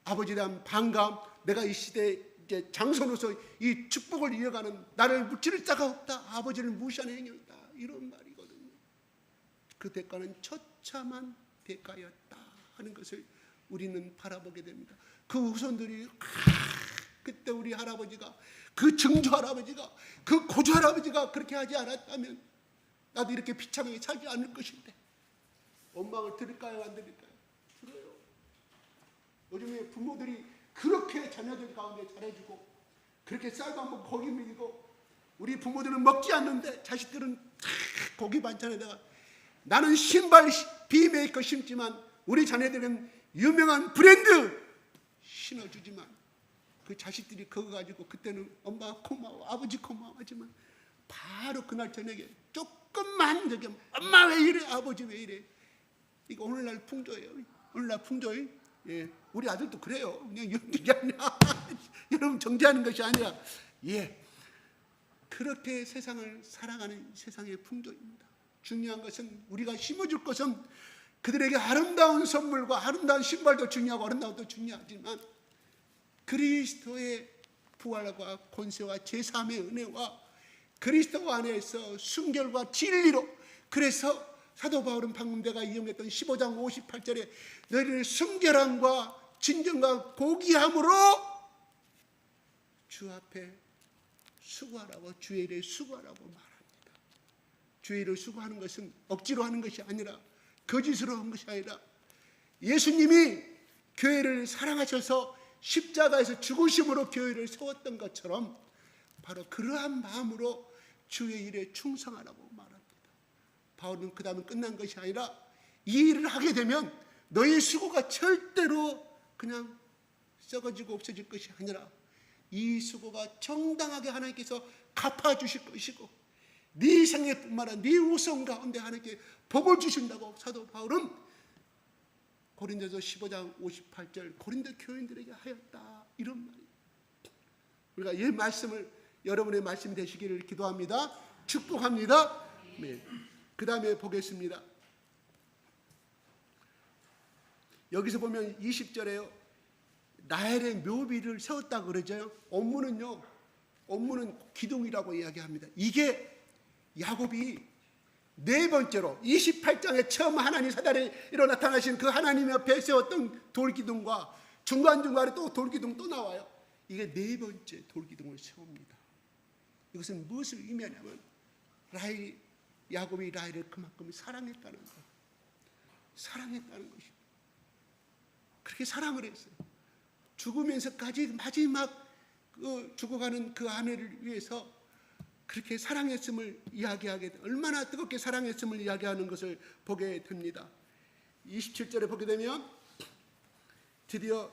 아버지에 대한 반감, 내가 이 시대에 이제 장손으로서 이 축복을 이어가는 나를 묻지를 자가 없다, 아버지를 무시하는 행위였다, 이런 말이거든요. 그 대가는 처참한 대가였다 하는 것을 우리는 바라보게 됩니다. 그 후손들이 그때 우리 할아버지가, 그 증조 할아버지가, 그 고조 할아버지가 그렇게 하지 않았다면 나도 이렇게 비참하게 살지 않을 것인데, 원망을 드릴까요, 안 드릴까요? 들어요. 요즘에 부모들이 그렇게 자녀들 가운데 잘해주고 그렇게 쌀밥 먹고 고기 먹이고, 우리 부모들은 먹지 않는데 자식들은 고기 반찬에다가, 나는 신발 비메이커 신지만 우리 자녀들은 유명한 브랜드 신어주지만 그 자식들이 그거 가지고 그때는 엄마 고마워, 아버지 고마워 하지만 바로 그날 저녁에 조금만 저기 엄마 왜 이래, 아버지 왜 이래. 이거 오늘날 풍조예요. 오늘날 풍조예요. 예, 우리 아들도 그래요. 그냥 여러분 정죄하는 것이 아니라, 예, 그렇게 세상을 살아가는 세상의 풍조입니다. 중요한 것은, 우리가 심어줄 것은 그들에게 아름다운 선물과 아름다운 신발도 중요하고 아름다운 것도 중요하지만 그리스도의 부활과 권세와 제3의 은혜와 그리스도 안에서 순결과 진리로, 그래서 사도 바울은 방금 내가 이용했던 15장 58절에 너희를 순결함과 진정과 고귀함으로 주 앞에 수고하라고, 주의 일에 수고하라고 말합니다. 주의 일을 수고하는 것은 억지로 하는 것이 아니라, 거짓으로 한 것이 아니라, 예수님이 교회를 사랑하셔서 십자가에서 죽으심으로 교회를 세웠던 것처럼 바로 그러한 마음으로 주의 일에 충성하라고 말합니다. 바울은 그 다음은 끝난 것이 아니라, 이 일을 하게 되면 너희 수고가 절대로 그냥 썩어지고 없어질 것이 아니라 이 수고가 정당하게 하나님께서 갚아주실 것이고, 네 생애뿐만 아니라 네 후손 가운데 하나님께 복을 주신다고 사도 바울은 고린도서 15장 58절 고린도 교인들에게 하였다, 이런 말이에요. 우리가 이 말씀을, 여러분의 말씀이 되시기를 기도합니다. 축복합니다. 네. 그 다음에 보겠습니다. 여기서 보면 20절에요. 라헬의 묘비를 세웠다 그러죠. 원문은 기둥이라고 이야기합니다. 이게 야곱이 네 번째로 28장에 처음 하나님 사단으로 나타나신 그 하나님 앞에 세웠던 돌기둥과 중간중간에 또 돌기둥 또 나와요. 이게 네 번째 돌기둥을 세웁니다. 이것은 무엇을 의미하냐면, 야곱이 라헬을 그만큼 사랑했다는 것, 사랑했다는 것입니다. 그렇게 사랑을 했어요. 죽으면서까지 마지막 죽어가는 그 아내를 위해서 그렇게 사랑했음을 이야기하게, 얼마나 뜨겁게 사랑했음을 이야기하는 것을 보게 됩니다. 27절에 보게 되면 드디어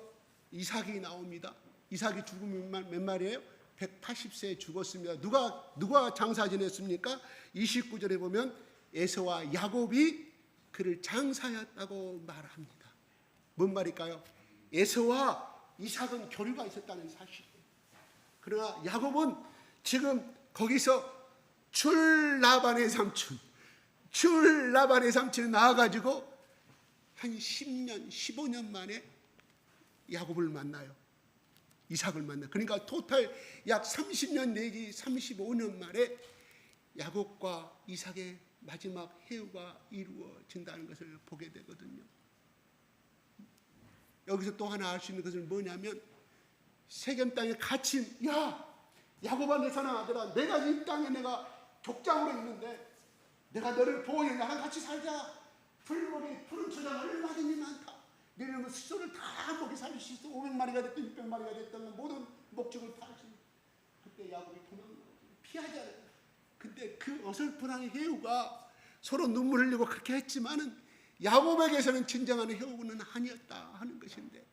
이삭이 나옵니다. 이삭이 죽으면 몇 말이에요? 180세에 죽었습니다. 누가 장사 지냈습니까? 29절에 보면 에서와 야곱이 그를 장사하였다고 말합니다. 뭔 말일까요? 에서와 이삭은 교류가 있었다는 사실이에요. 그러나 야곱은 지금 거기서 라반의 삼촌 나와가지고 한 10년, 15년 만에 야곱을 만나요. 이삭을 만나요. 그러니까 토탈 약 30년 내지 35년 만에 야곱과 이삭의 마지막 해후가 이루어진다는 것을 보게 되거든요. 여기서 또 하나 알 수 있는 것은 뭐냐면 세겜 땅에 갇힌 야곱아 내 사랑 아들아, 내가 이 땅에 내가 족장으로 있는데 내가 너를 보호해, 나랑 같이 살자. 풀머리 푸른 초장 얼마든지 많다. 너는 수소를 다 먹이 살릴 수 있어. 500마리가 됐든 600마리가 됐든 모든 목적을 팔지. 그때 야곱이 도망가고 피하잖아요. 근데 그 어설픈한 해우가 서로 눈물 흘리고 그렇게 했지만은 야곱에게서는 진정한 해우는 아니었다 하는 것인데,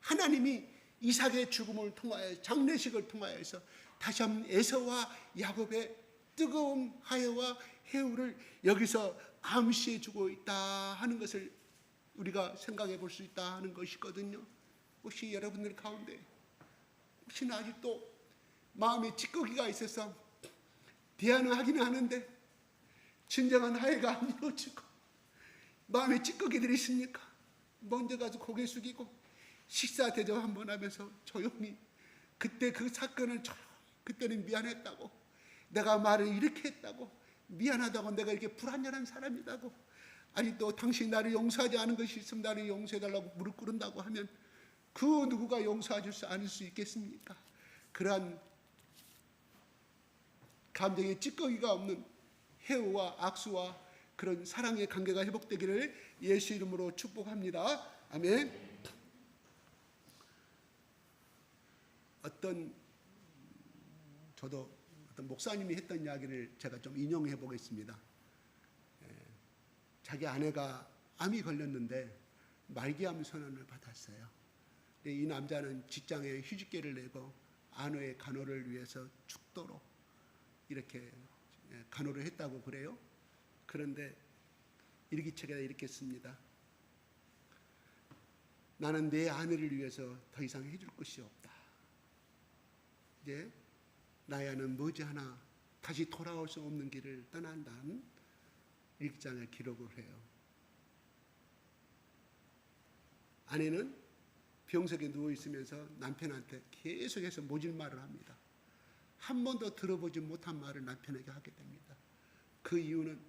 하나님이 이삭의 죽음을 통하여 장례식을 통하여서 다시 한번 에서와 야곱의 뜨거운 화해와 해우를 여기서 암시해 주고 있다 하는 것을 우리가 생각해 볼 수 있다 하는 것이거든요. 혹시 여러분들 가운데 혹시나 아직도 마음에 찌꺼기가 있어서 대안을 하기는 하는데 진정한 화해가 안 이루어지고 마음에 찌꺼기들이 있습니까? 먼저 가서 고개 숙이고 식사 대접 한번 하면서 조용히 그때 그 사건을 그때는 미안했다고, 내가 말을 이렇게 했다고, 미안하다고, 내가 이렇게 불완전한 사람이라고, 아니 또 당신이 나를 용서하지 않은 것이 있으면 나를 용서해달라고 무릎 꿇는다고 하면 그 누구가 용서해 줄 않을 수 있겠습니까? 그러한 감정의 찌꺼기가 없는 해우와 악수와 그런 사랑의 관계가 회복되기를 예수 이름으로 축복합니다. 아멘. 저도 어떤 목사님이 했던 이야기를 제가 좀 인용해 보겠습니다. 자기 아내가 암이 걸렸는데 말기암 선언을 받았어요. 이 남자는 직장에 휴직계를 내고 아내의 간호를 위해서 죽도록 이렇게 간호를 했다고 그래요. 그런데 일기책에다 이렇게 씁니다. 나는 내 아내를 위해서 더 이상 해줄 것이 없다. 이제 나의 아내는 머지않아 다시 돌아올 수 없는 길을 떠난다는 일기장을 기록을 해요. 아내는 병석에 누워있으면서 남편한테 계속해서 모질말을 합니다. 한 번도 들어보지 못한 말을 남편에게 하게 됩니다. 그 이유는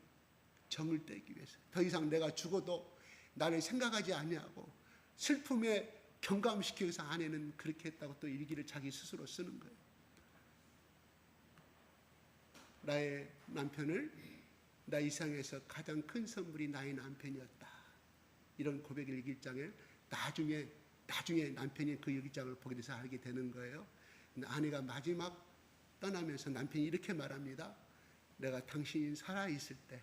정을 떼기 위해서, 더 이상 내가 죽어도 나를 생각하지 아니하고 슬픔에 경감시키기 위해서 아내는 그렇게 했다고 또 일기를 자기 스스로 쓰는 거예요. 나의 남편을, 나 이상에서 가장 큰 선물이 나의 남편이었다. 이런 고백 일기장을 나중에 남편이 그 일기장을 보게 돼서 알게 되는 거예요. 근데 아내가 마지막 떠나면서 남편이 이렇게 말합니다. 내가 당신이 살아있을 때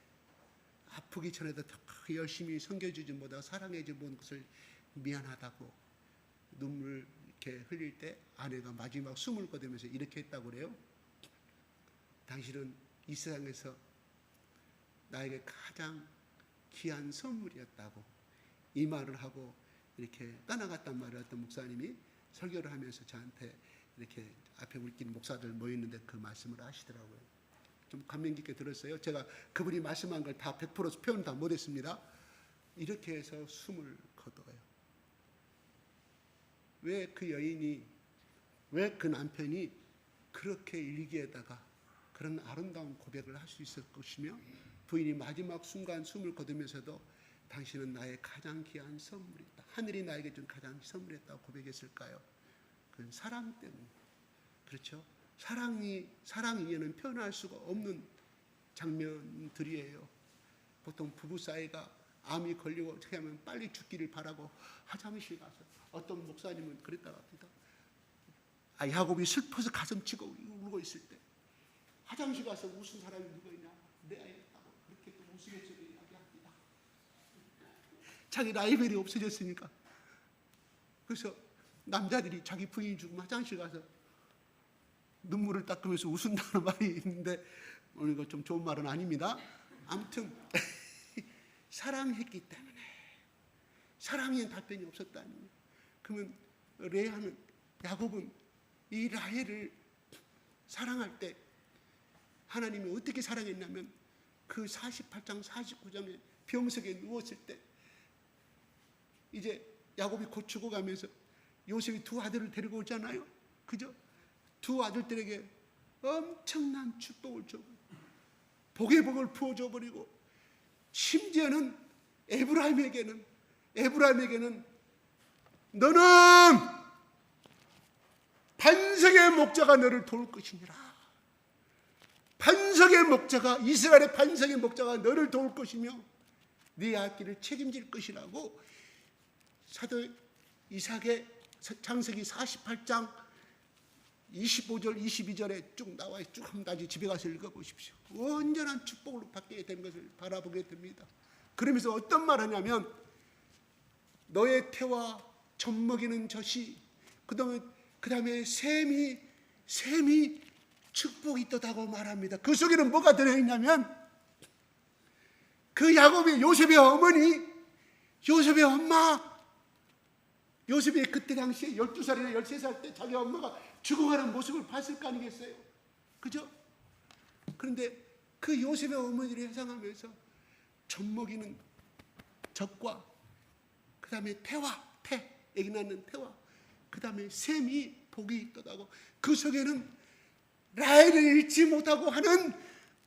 아프기 전에도 더 열심히 섬겨주지 못하고 사랑해주지 못한 것을 미안하다고 눈물 이렇게 흘릴 때 아내가 마지막 숨을 거두면서 이렇게 했다고 그래요. 당신은 이 세상에서 나에게 가장 귀한 선물이었다고 이 말을 하고 이렇게 떠나갔단 말을 어떤 목사님이 설교를 하면서 저한테 이렇게 앞에 우리끼리 목사들 모였는데 그 말씀을 하시더라고요. 좀 감명 깊게 들었어요. 제가 그분이 말씀한 걸 다 100% 표현 다 못했습니다. 이렇게 해서 숨을 거둬요. 왜 그 여인이, 왜 그 남편이 그렇게 일기에다가 그런 아름다운 고백을 할 수 있을 것이며 부인이 마지막 순간 숨을 거두면서도 당신은 나의 가장 귀한 선물이다, 하늘이 나에게 준 가장 선물이었다고 고백했을까요? 그건 사랑 때문에. 그렇죠? 사랑 이에는 표현할 수가 없는 장면들이에요. 보통 부부 사이가 암이 걸리고 어떻게 하면 빨리 죽기를 바라고 화장실 가서, 어떤 목사님은 그랬다고 합니다. 야곱이 슬퍼서 가슴 치고 울고 있을 때 화장실 가서 웃은 사람이 누가 있냐? 내 아이였다고 그렇게 또 우스갯소리 이야기합니다. 자기 라이벌이 없어졌으니까. 그래서 남자들이 자기 부인이 죽으면 화장실 가서 눈물을 닦으면서 웃는다는 말이 있는데 오늘 이거 좀 좋은 말은 아닙니다. 아무튼 사랑했기 때문에, 사랑에 답변이 없었다는 거예요. 그러면 레아는, 야곱은 이 라헬을 사랑할 때 하나님이 어떻게 사랑했냐면 그 48장 49장에 병석에 누웠을 때 이제 야곱이 곧 죽어가면서 요셉이 두 아들을 데리고 오잖아요. 그죠? 두 아들들에게 엄청난 축복을 줘버리고 복의 복을 부어줘버리고, 심지어는 에브라임에게는 너는 반석의 목자가 너를 도울 것이니라. 반석의 목자가, 이스라엘의 반석의 목자가 너를 도울 것이며 네 앞길을 책임질 것이라고 사도 이삭의 창세기 48장 25절 22절에 쭉 나와 쭉 한번 다시 집에 가서 읽어보십시오. 온전한 축복으로 받게 된 것을 바라보게 됩니다. 그러면서 어떤 말 하냐면 너의 태와 젖먹이는 젖이 그 다음에 샘이 축복이 있다고 말합니다. 그 속에는 뭐가 들어있냐면 그 야곱의 요셉의 어머니, 요셉의 엄마, 요셉이 그때 당시에 12살이나 13살 때 자기 엄마가 죽어가는 모습을 봤을 거 아니겠어요? 그죠? 그런데 그 요셉의 어머니를 회상하면서 젖먹이는 젖과 그 다음에 애기 낳는 태와 그 다음에 샘이 복이 있다고, 그 속에는 라헬을 잃지 못하고 하는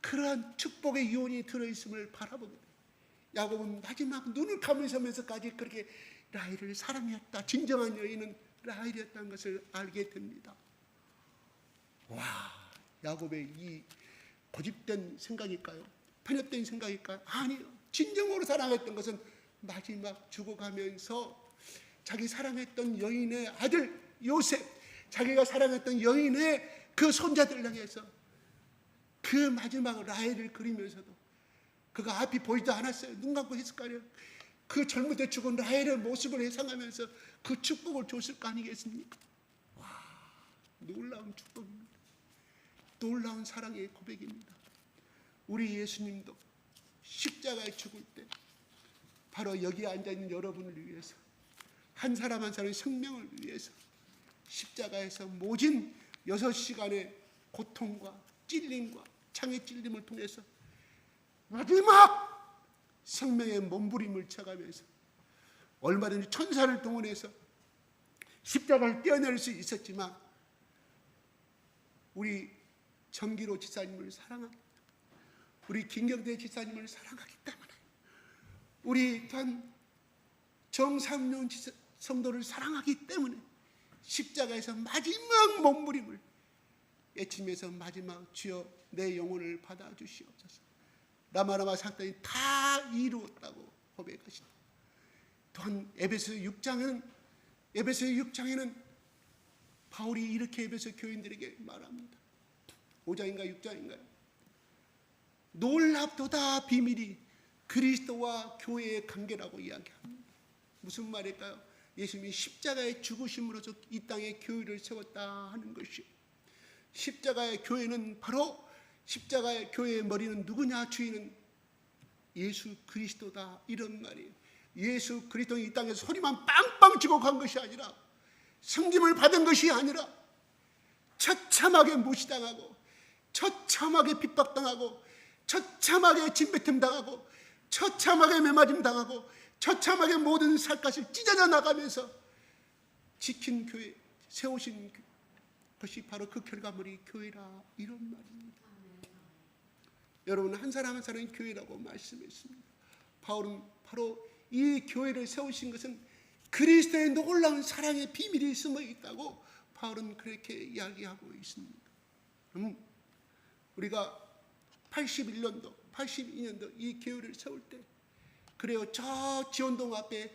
그러한 축복의 요원이 들어있음을 바라보게 돼요. 야곱은 마지막 눈을 감으면서까지 그렇게 라헬을 사랑했다. 진정한 여인은 라헬이었다는 것을 알게 됩니다. 와, 야곱의 이 고집된 생각일까요? 편협된 생각일까요? 아니요. 진정으로 사랑했던 것은 마지막 죽어가면서 자기 사랑했던 여인의 아들 요셉, 자기가 사랑했던 여인의 그 손자들 향해서 그 마지막 라헬을 그리면서도 그가 앞이 보이지 않았어요. 눈 감고 했을 거 아니에요. 그 젊을 때 죽은 라헬의 모습을 회상하면서 그 축복을 줬을 거 아니겠습니까? 와, 놀라운 축복입니다. 놀라운 사랑의 고백입니다. 우리 예수님도 십자가에 죽을 때 바로 여기 앉아있는 여러분을 위해서, 한 사람 한 사람의 생명을 위해서 십자가에서 모진 6시간의 고통과 찔림과 창의 찔림을 통해서 마지막 생명의 몸부림을 쳐가면서 얼마든지 천사를 동원해서 십자가를 떼어낼 수 있었지만 우리 정기로 지사님을 사랑하기, 우리 김경대 지사님을 사랑하기 때문에, 우리 또한 정삼룡 성도를 사랑하기 때문에 십자가에서 마지막 몸부림을 외치면서 마지막 주여 내 영혼을 받아주시옵소서. 라마라마 사건이 다 이루었다고 고백하십니다. 또한 에베소 6장에는 바울이 이렇게 에베소 교인들에게 말합니다. 5장인가 6장인가요? 놀랍도다 비밀이 그리스도와 교회의 관계라고 이야기합니다. 무슨 말일까요? 예수님이 십자가의 죽으심으로써 이 땅에 교회를 세웠다 하는 것이요, 십자가의 교회는 바로 십자가의 교회의 머리는 누구냐? 주인은 예수 그리스도다, 이런 말이에요. 예수 그리스도는 이 땅에서 소리만 빵빵 치고 간 것이 아니라, 성김을 받은 것이 아니라 처참하게 무시당하고 처참하게 핍박당하고 처참하게 침뱉음 당하고 처참하게 매맞음 당하고 처참하게 모든 살갗을 찢어져 나가면서 지킨 교회, 세우신 것이 바로 그 결과물이 교회라, 이런 말입니다. 여러분, 한 사람 한 사람이 교회라고 말씀했습니다. 바울은 바로 이 교회를 세우신 것은 그리스도의 놀라운 사랑의 비밀이 숨어 있다고 바울은 그렇게 이야기하고 있습니다. 우리가 81년도, 82년도 이 교회를 세울 때, 그래요, 저 지원동 앞에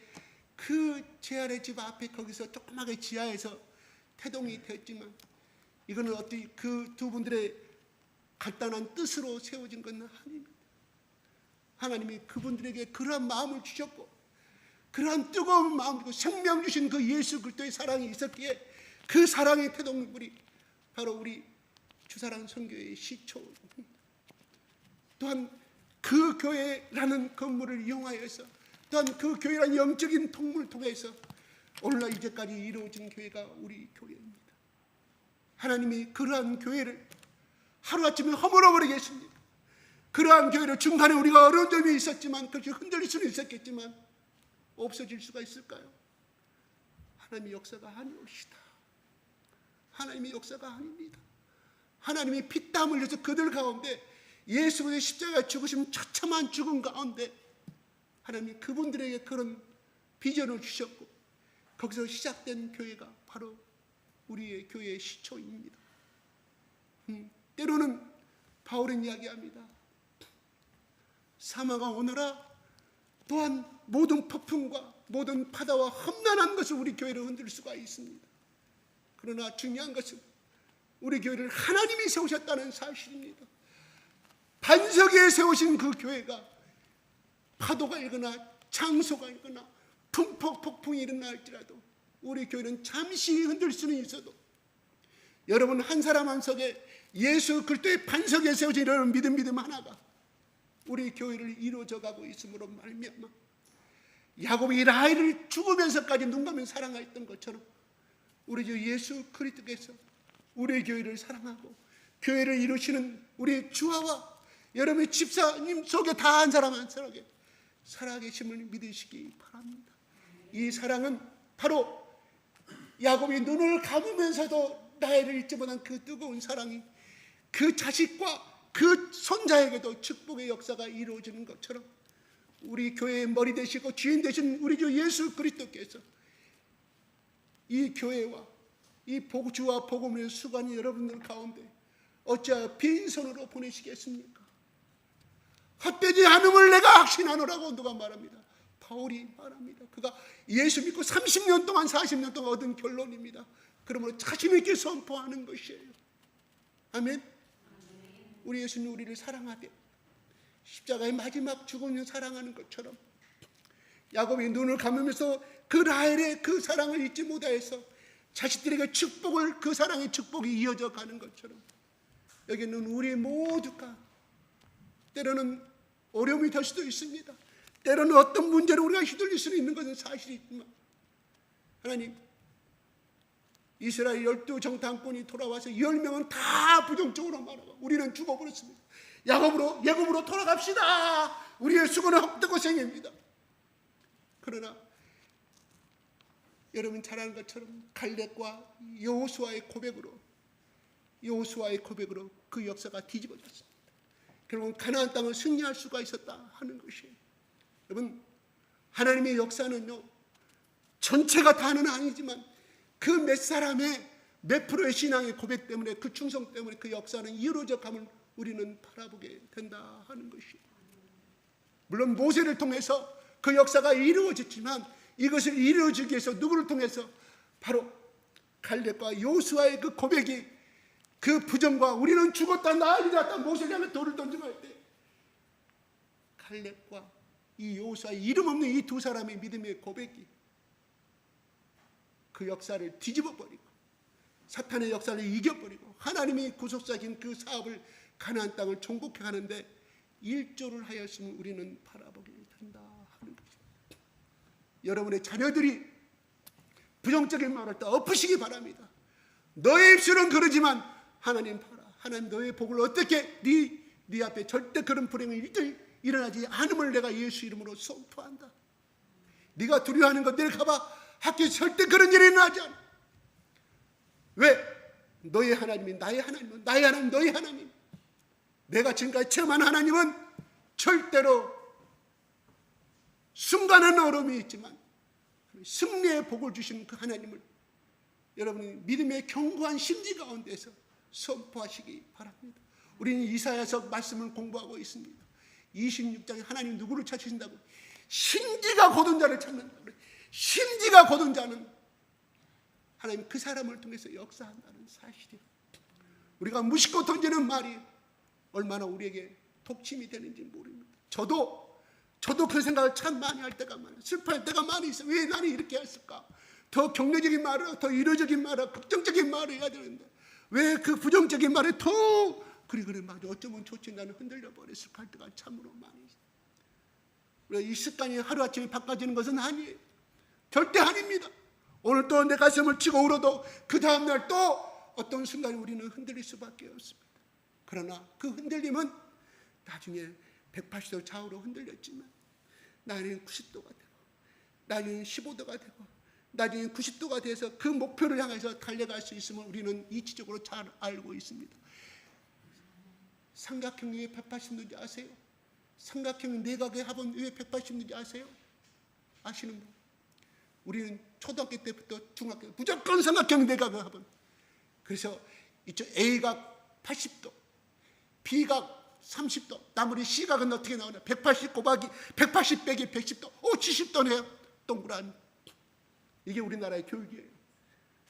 그 제 아래 집 앞에 거기서 조그맣게 지하에서 태동이 됐지만, 이거는 어떻게 그 두 분들의 간단한 뜻으로 세워진 건 아닙니다. 하나님이 그분들에게 그러한 마음을 주셨고, 그러한 뜨거운 마음을 주고 생명 주신 그 예수 그리스도의 사랑이 있었기에 그 사랑의 태동물이 바로 우리 주사랑 선교회의 시초입니다. 또한 그 교회라는 건물을 이용하여서, 또한 그 교회라는 영적인 통로를 통해서 오늘날 이제까지 이루어진 교회가 우리 교회입니다. 하나님이 그러한 교회를 하루아침에 허물어버리겠습니까? 그러한 교회를 중간에 우리가 어려운 점이 있었지만, 그렇게 흔들릴 수는 있었겠지만 없어질 수가 있을까요? 하나님의 역사가 아니옵시다. 하나님의 역사가 아닙니다. 하나님이 피땀 흘려서 그들 가운데 예수 그리스도의 십자가 죽으심 처참한 죽음 가운데 하나님이 그분들에게 그런 비전을 주셨고, 거기서 시작된 교회가 바로 우리의 교회의 시초입니다. 때로는 바울은 이야기합니다. 사망아 오너라. 또한 모든 폭풍과 모든 바다와 험난한 것을 우리 교회를 흔들 수가 있습니다. 그러나 중요한 것은 우리 교회를 하나님이 세우셨다는 사실입니다. 반석 위에 세우신 그 교회가 파도가 일거나 장소가 일거나 폭풍이 일어날지라도 우리 교회는 잠시 흔들 수는 있어도 여러분 한 사람 한 석에 예수 그리스도의 반석에 세워진 이런 믿음 하나가 우리 교회를 이루어져 가고 있으므로 말미암아 야곱이 라헬을 죽으면서까지 눈 감으면 사랑했던 것처럼 우리 주 예수 그리스도께서 우리 교회를 사랑하고 교회를 이루시는 우리 주와 여러분의 집사님 속에 다 한 사람 한 사람에게 살아계심을 믿으시기 바랍니다. 이 사랑은 바로 야곱이 눈을 감으면서도 라헬을 잊지 못한 그 뜨거운 사랑이 그 자식과 그 손자에게도 축복의 역사가 이루어지는 것처럼 우리 교회의 머리 되시고 주인 되신 우리 주 예수 그리스도께서 이 교회와 이 주와 복음의 수관이 여러분들 가운데 어찌하여 빈손으로 보내시겠습니까? 헛되지 않음을 내가 확신하노라고 누가 말합니다. 바울이 말합니다. 그가 예수 믿고 30년 동안 40년 동안 얻은 결론입니다. 그러므로 자신 있게 선포하는 것이에요. 아멘. 우리 예수님 우리를 사랑하되 십자가의 마지막 죽음을 사랑하는 것처럼 야곱이 눈을 감으면서 그 라헬의 그 사랑을 잊지 못하여서 자식들에게 축복을 그 사랑의 축복이 이어져 가는 것처럼 여기는 우리 모두가 때로는 어려움이 될 수도 있습니다. 때로는 어떤 문제로 우리가 휘둘릴 수 있는 것은 사실이지만 하나님 이스라엘 12정탐꾼이 돌아와서 10명은 다 부정적으로 말하고 우리는 죽어버렸습니다. 야곱으로 돌아갑시다. 우리의 수고는 헛되고 생입니다. 그러나 여러분 잘 아는 것처럼 갈렙과 여호수아의 고백으로 그 역사가 뒤집어졌습니다. 결국 가나안 땅을 승리할 수가 있었다 하는 것이에요. 여러분 하나님의 역사는요 전체가 다는 아니지만 그 몇 사람의 몇 프로의 신앙의 고백 때문에 그 충성 때문에 그 역사는 이루어져 감을 우리는 바라보게 된다 하는 것이에요. 물론 모세를 통해서 그 역사가 이루어졌지만 이것을 이루어지기 위해서 누구를 통해서 바로 갈렙과 여호수아의 그 고백이 그 부정과 우리는 죽었다 난리 났다 모세를 향해 돌을 던지고 할 때 갈렙과 이 여호수아의 이름 없는 이 두 사람의 믿음의 고백이 그 역사를 뒤집어 버리고 사탄의 역사를 이겨버리고 하나님이 구속사진 그 사업을 가나안 땅을 정복해 가는데 일조를 하였음을 우리는 바라보게 된다 하는 것입니다. 여러분의 자녀들이 부정적인 말을 또 엎으시기 바랍니다. 너의 입술은 그러지만 하나님 봐라. 하나님 너의 복을 어떻게 네 앞에 절대 그런 불행이 일어나지 않음을 내가 예수 이름으로 선포한다. 네가 두려워하는 것 내일 가봐. 학교에 절대 그런 일이 일어나지 않아. 왜? 너의 하나님이 나의 하나님은 나의 하나님 너의 하나님. 내가 지금까지 체험한 하나님은 절대로 순간은 어려움이 있지만 승리의 복을 주시는 그 하나님을 여러분이 믿음의 견고한 심지 가운데서 선포하시기 바랍니다. 우리는 이사야서 말씀을 공부하고 있습니다. 26장에 하나님 누구를 찾으신다고? 심지가 곧은 자를 찾는다고 그래요. 심지가 곧은 자는 하나님 그 사람을 통해서 역사한다는 사실이에요. 우리가 무심코 던지는 말이 얼마나 우리에게 독침이 되는지 모릅니다. 저도 그 생각을 참 많이 할 때가 많아요. 슬퍼할 때가 많이 있어요. 왜 나는 이렇게 했을까? 더 격려적인 말을, 더 이론적인 말을, 긍정적인 말을 해야 되는데 왜 그 부정적인 말에 더 그래 맞아 어쩌면 좋지 나는 흔들려 버렸을까 할 때가 참으로 많이 있어요. 이 습관이 하루아침에 바꿔지는 것은 아니에요. 절대 아닙니다. 오늘 또 내 가슴을 치고 울어도 그 다음날 또 어떤 순간에 우리는 흔들릴 수밖에 없습니다. 그러나 그 흔들림은 나중에 180도 좌우로 흔들렸지만 나중에 90도가 되고 나중에 15도가 되고 나중에 90도가 돼서 그 목표를 향해서 달려갈 수 있음을 우리는 이치적으로 잘 알고 있습니다. 삼각형이 왜 180도인지 아세요? 삼각형 내각의 합은 왜 180도인지 아세요? 아시는 분? 우리는 초등학교 때부터 중학교 무조건 삼각형 내각을 하면, 그래서 이쪽 A각 80도, B각 30도, 나머지 C각은 어떻게 나오냐? 180 곱하기 180 빼기 110도, 70도네요. 동그란. 이게 우리나라의 교육이에요.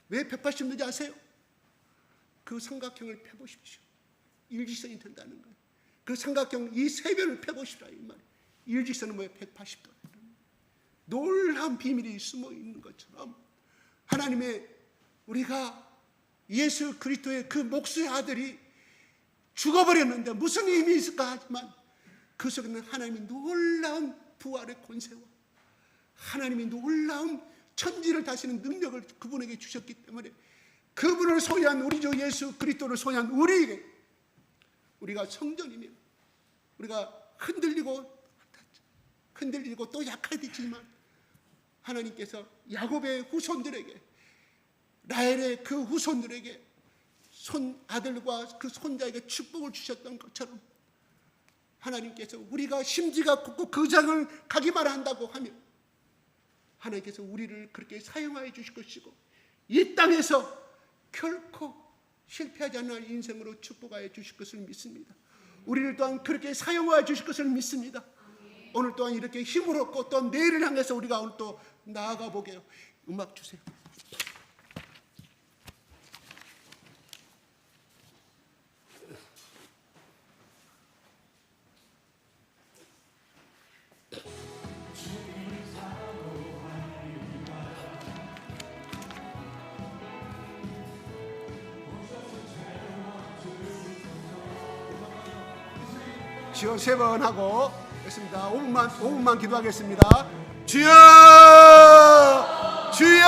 왜 180도인지 아세요? 그 삼각형을 펴보십시오. 일직선이 된다는 거예요. 그 삼각형 이 세 변을 펴보시라 이 말이에요. 일직선은 뭐예요? 180도. 놀라운 비밀이 숨어 있는 것처럼 하나님의, 우리가 예수 그리스도의 그 목수의 아들이 죽어버렸는데 무슨 의미 있을까 하지만 그 속에는 하나님의 놀라운 부활의 권세와 하나님의 놀라운 천지를 다스리는 능력을 그분에게 주셨기 때문에 그분을 소유한 우리 주 예수 그리스도를 소유한 우리에게, 우리가 성전이면 우리가 흔들리고 또 약해지지만 하나님께서 야곱의 후손들에게, 라헬의 그 후손들에게 손 아들과 그 손자에게 축복을 주셨던 것처럼 하나님께서 우리가 심지가 굳고 그 장을 가기만 한다고 하면 하나님께서 우리를 그렇게 사용하여 주실 것이고 이 땅에서 결코 실패하지 않는 인생으로 축복하여 주실 것을 믿습니다. 우리를 또한 그렇게 사용하여 주실 것을 믿습니다. 오늘 또한 이렇게 힘을 얻고 또 내일을 향해서 우리가 오늘 또 나아가 보게요. 음악 주세요. 주여 세 번 하고 했습니다. 5분만 기도하겠습니다. 주여, 주여,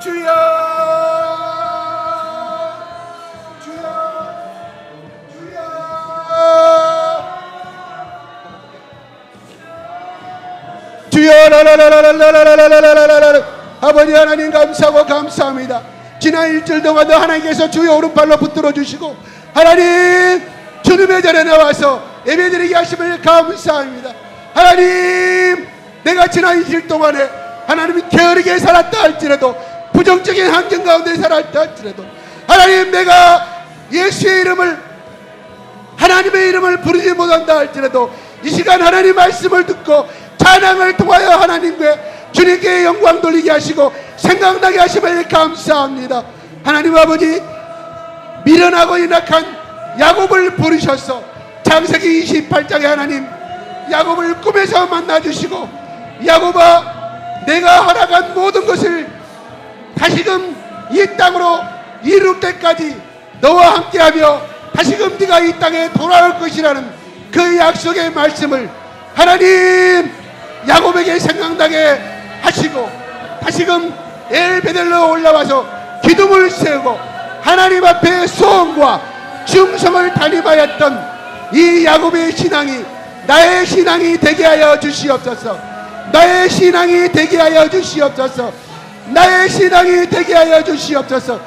주여, 주여, 주여, 주여, 라라라라라라라라라라. 아버지 하나님 감사하고 감사합니다. 지난 일주일 동안도 하나님께서 주의 오른팔로 붙들어 주시고 하나님 주님의 전에 나와서 예배드리게 하심을 감사합니다. 하나님, 내가 지난 일주일 동안에 하나님이 게으르게 살았다 할지라도, 부정적인 환경 가운데 살았다 할지라도, 하나님 내가 예수의 이름을, 하나님의 이름을 부르지 못한다 할지라도 이 시간 하나님 말씀을 듣고 찬양을 통하여 하나님께 주님께 영광 돌리게 하시고 생각나게 하심을 감사합니다. 하나님 아버지, 미련하고 인악한 야곱을 부르셔서 창세기 28장에 하나님 야곱을 꿈에서 만나주시고, 야곱아 내가 허락한 모든 것을 다시금 이 땅으로 이룰 때까지 너와 함께하며 다시금 네가 이 땅에 돌아올 것이라는 그 약속의 말씀을 하나님 야곱에게 생각나게 하시고 다시금 엘베델로 올라와서 기둥을 세우고 하나님 앞에 소원과 충성을 다짐하였던 이 야곱의 신앙이 나의 신앙이 되게 하여 주시옵소서. 나의 신앙이 되게 하여 주시옵소서. 나의 신앙이 되게 하여 주시옵소서.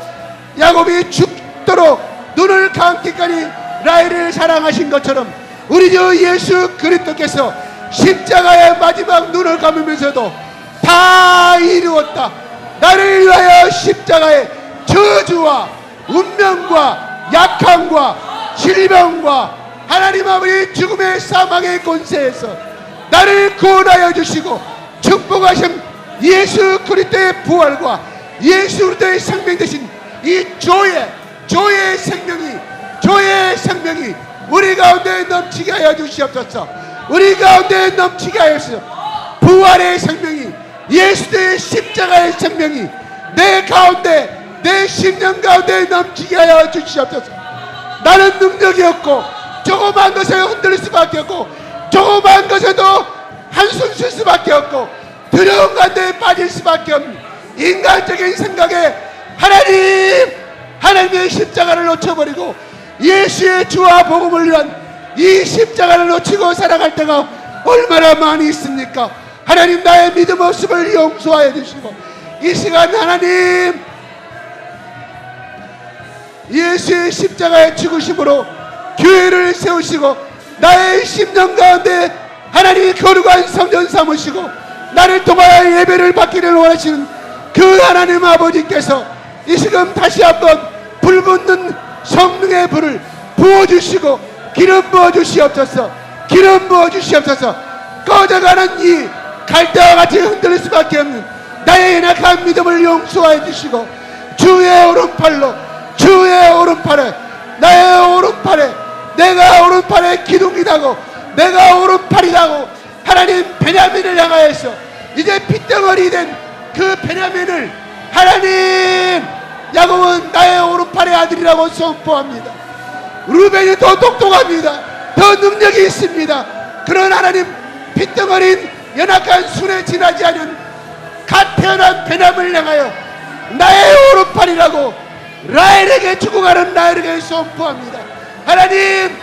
야곱이 죽도록 눈을 감기까지 라헬을 사랑하신 것처럼 우리 주 예수 그리스도께서 십자가의 마지막 눈을 감으면서도 다 이루었다, 나를 위하여 십자가의 저주와 운명과 약함과 질병과 하나님 아버지 죽음의 사망의 권세에서 나를 구원하여 주시고 축복하신 예수 그리스도의 부활과 예수 그리스도의 생명 되신 이 조의 생명이 우리 가운데 넘치게 하여 주시옵소서. 우리 가운데 넘치게 하여 주시옵소서. 부활의 생명이, 예수의 십자가의 생명이 내 가운데, 내 심령 가운데 넘치게 하여 주시옵소서. 나는 능력이 없고 조그만 것에 흔들릴 수밖에 없고 조그만 것에도 한숨 쉴 수밖에 없고 두려운 가운데 빠질 수밖에 없는 인간적인 생각에 하나님의 십자가를 놓쳐버리고 예수의 주와 복음을 위한 이 십자가를 놓치고 살아갈 때가 얼마나 많이 있습니까? 하나님, 나의 믿음 없음을 용서하여 주시고 이 시간 하나님 예수의 십자가의 죽으심으로 교회를 세우시고 나의 심령 가운데 하나님이 거룩한 성전 삼으시고 나를 통하여 예배를 받기를 원하시는 그 하나님 아버지께서 이 시간 다시 한번 불붙는 성령의 불을 부어주시고 기름 부어주시옵소서. 기름 부어주시옵소서. 꺼져가는 이 갈대와 같이 흔들릴 수밖에 없는 나의 연약한 믿음을 용서해 주시고 주의 오른팔로, 주의 오른팔에, 나의 오른팔에, 내가 오른팔에 기둥이라고, 내가 오른팔이라고 하나님 베냐민을 향하여서 이제 핏덩어리 된 그 베냐민을 하나님 야곱은 나의 오른팔의 아들이라고 선포합니다. 루벤이 더 똑똑합니다. 더 능력이 있습니다. 그런 하나님 핏덩어린 연약한 순에 지나지 않은 갓 태어난 베냐민을 향하여 나의 오른팔이라고 라헬에게 죽어가는 라헬에게 선포합니다. 하나님,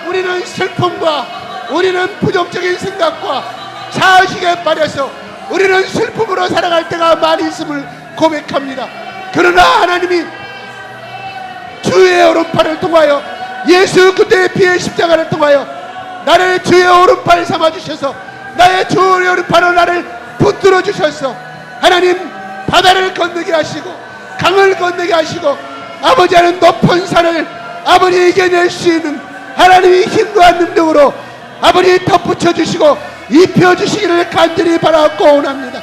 우리는 슬픔과 우리는 부정적인 생각과 자의식에 빠져서 우리는 슬픔으로 살아갈 때가 많이 있음을 고백합니다. 그러나 하나님이 주의 오른팔을 통하여 예수 그때의 피의 십자가를 통하여 나를 주의 오른팔 삼아주셔서 나의 주의 오른팔로 나를 붙들어 주셔서 하나님 바다를 건너게 하시고 강을 건너게 하시고 아버지 하는 높은 산을 아버지 이겨낼 수 있는 하나님의 힘과 능력으로 아버지 덧붙여 주시고 입혀 주시기를 간절히 바라고 원합니다.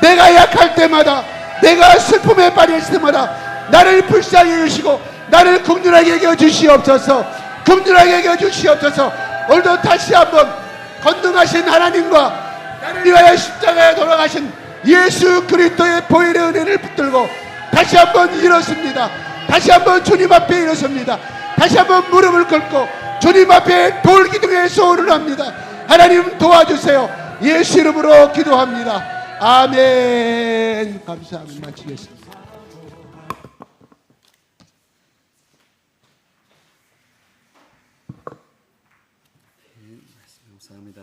내가 약할 때마다, 내가 슬픔에 빠질 때마다 나를 불쌍히 여기시고 나를 긍휼하게 여겨 주시옵소서. 긍휼하게 여겨 주시옵소서. 오늘도 다시 한번 건능하신 하나님과 나를 위하여 십자가에 돌아가신 예수 그리스도의 보혈의 은혜를 붙들고 다시 한번 일어섭니다. 다시 한번 주님 앞에 일어섭니다. 다시 한번 무릎을 꿇고 주님 앞에 돌기둥에 소원을 합니다. 하나님 도와주세요. 예수 이름으로 기도합니다. 아멘. 감사합니다. 마치겠습니다. 감사합니다.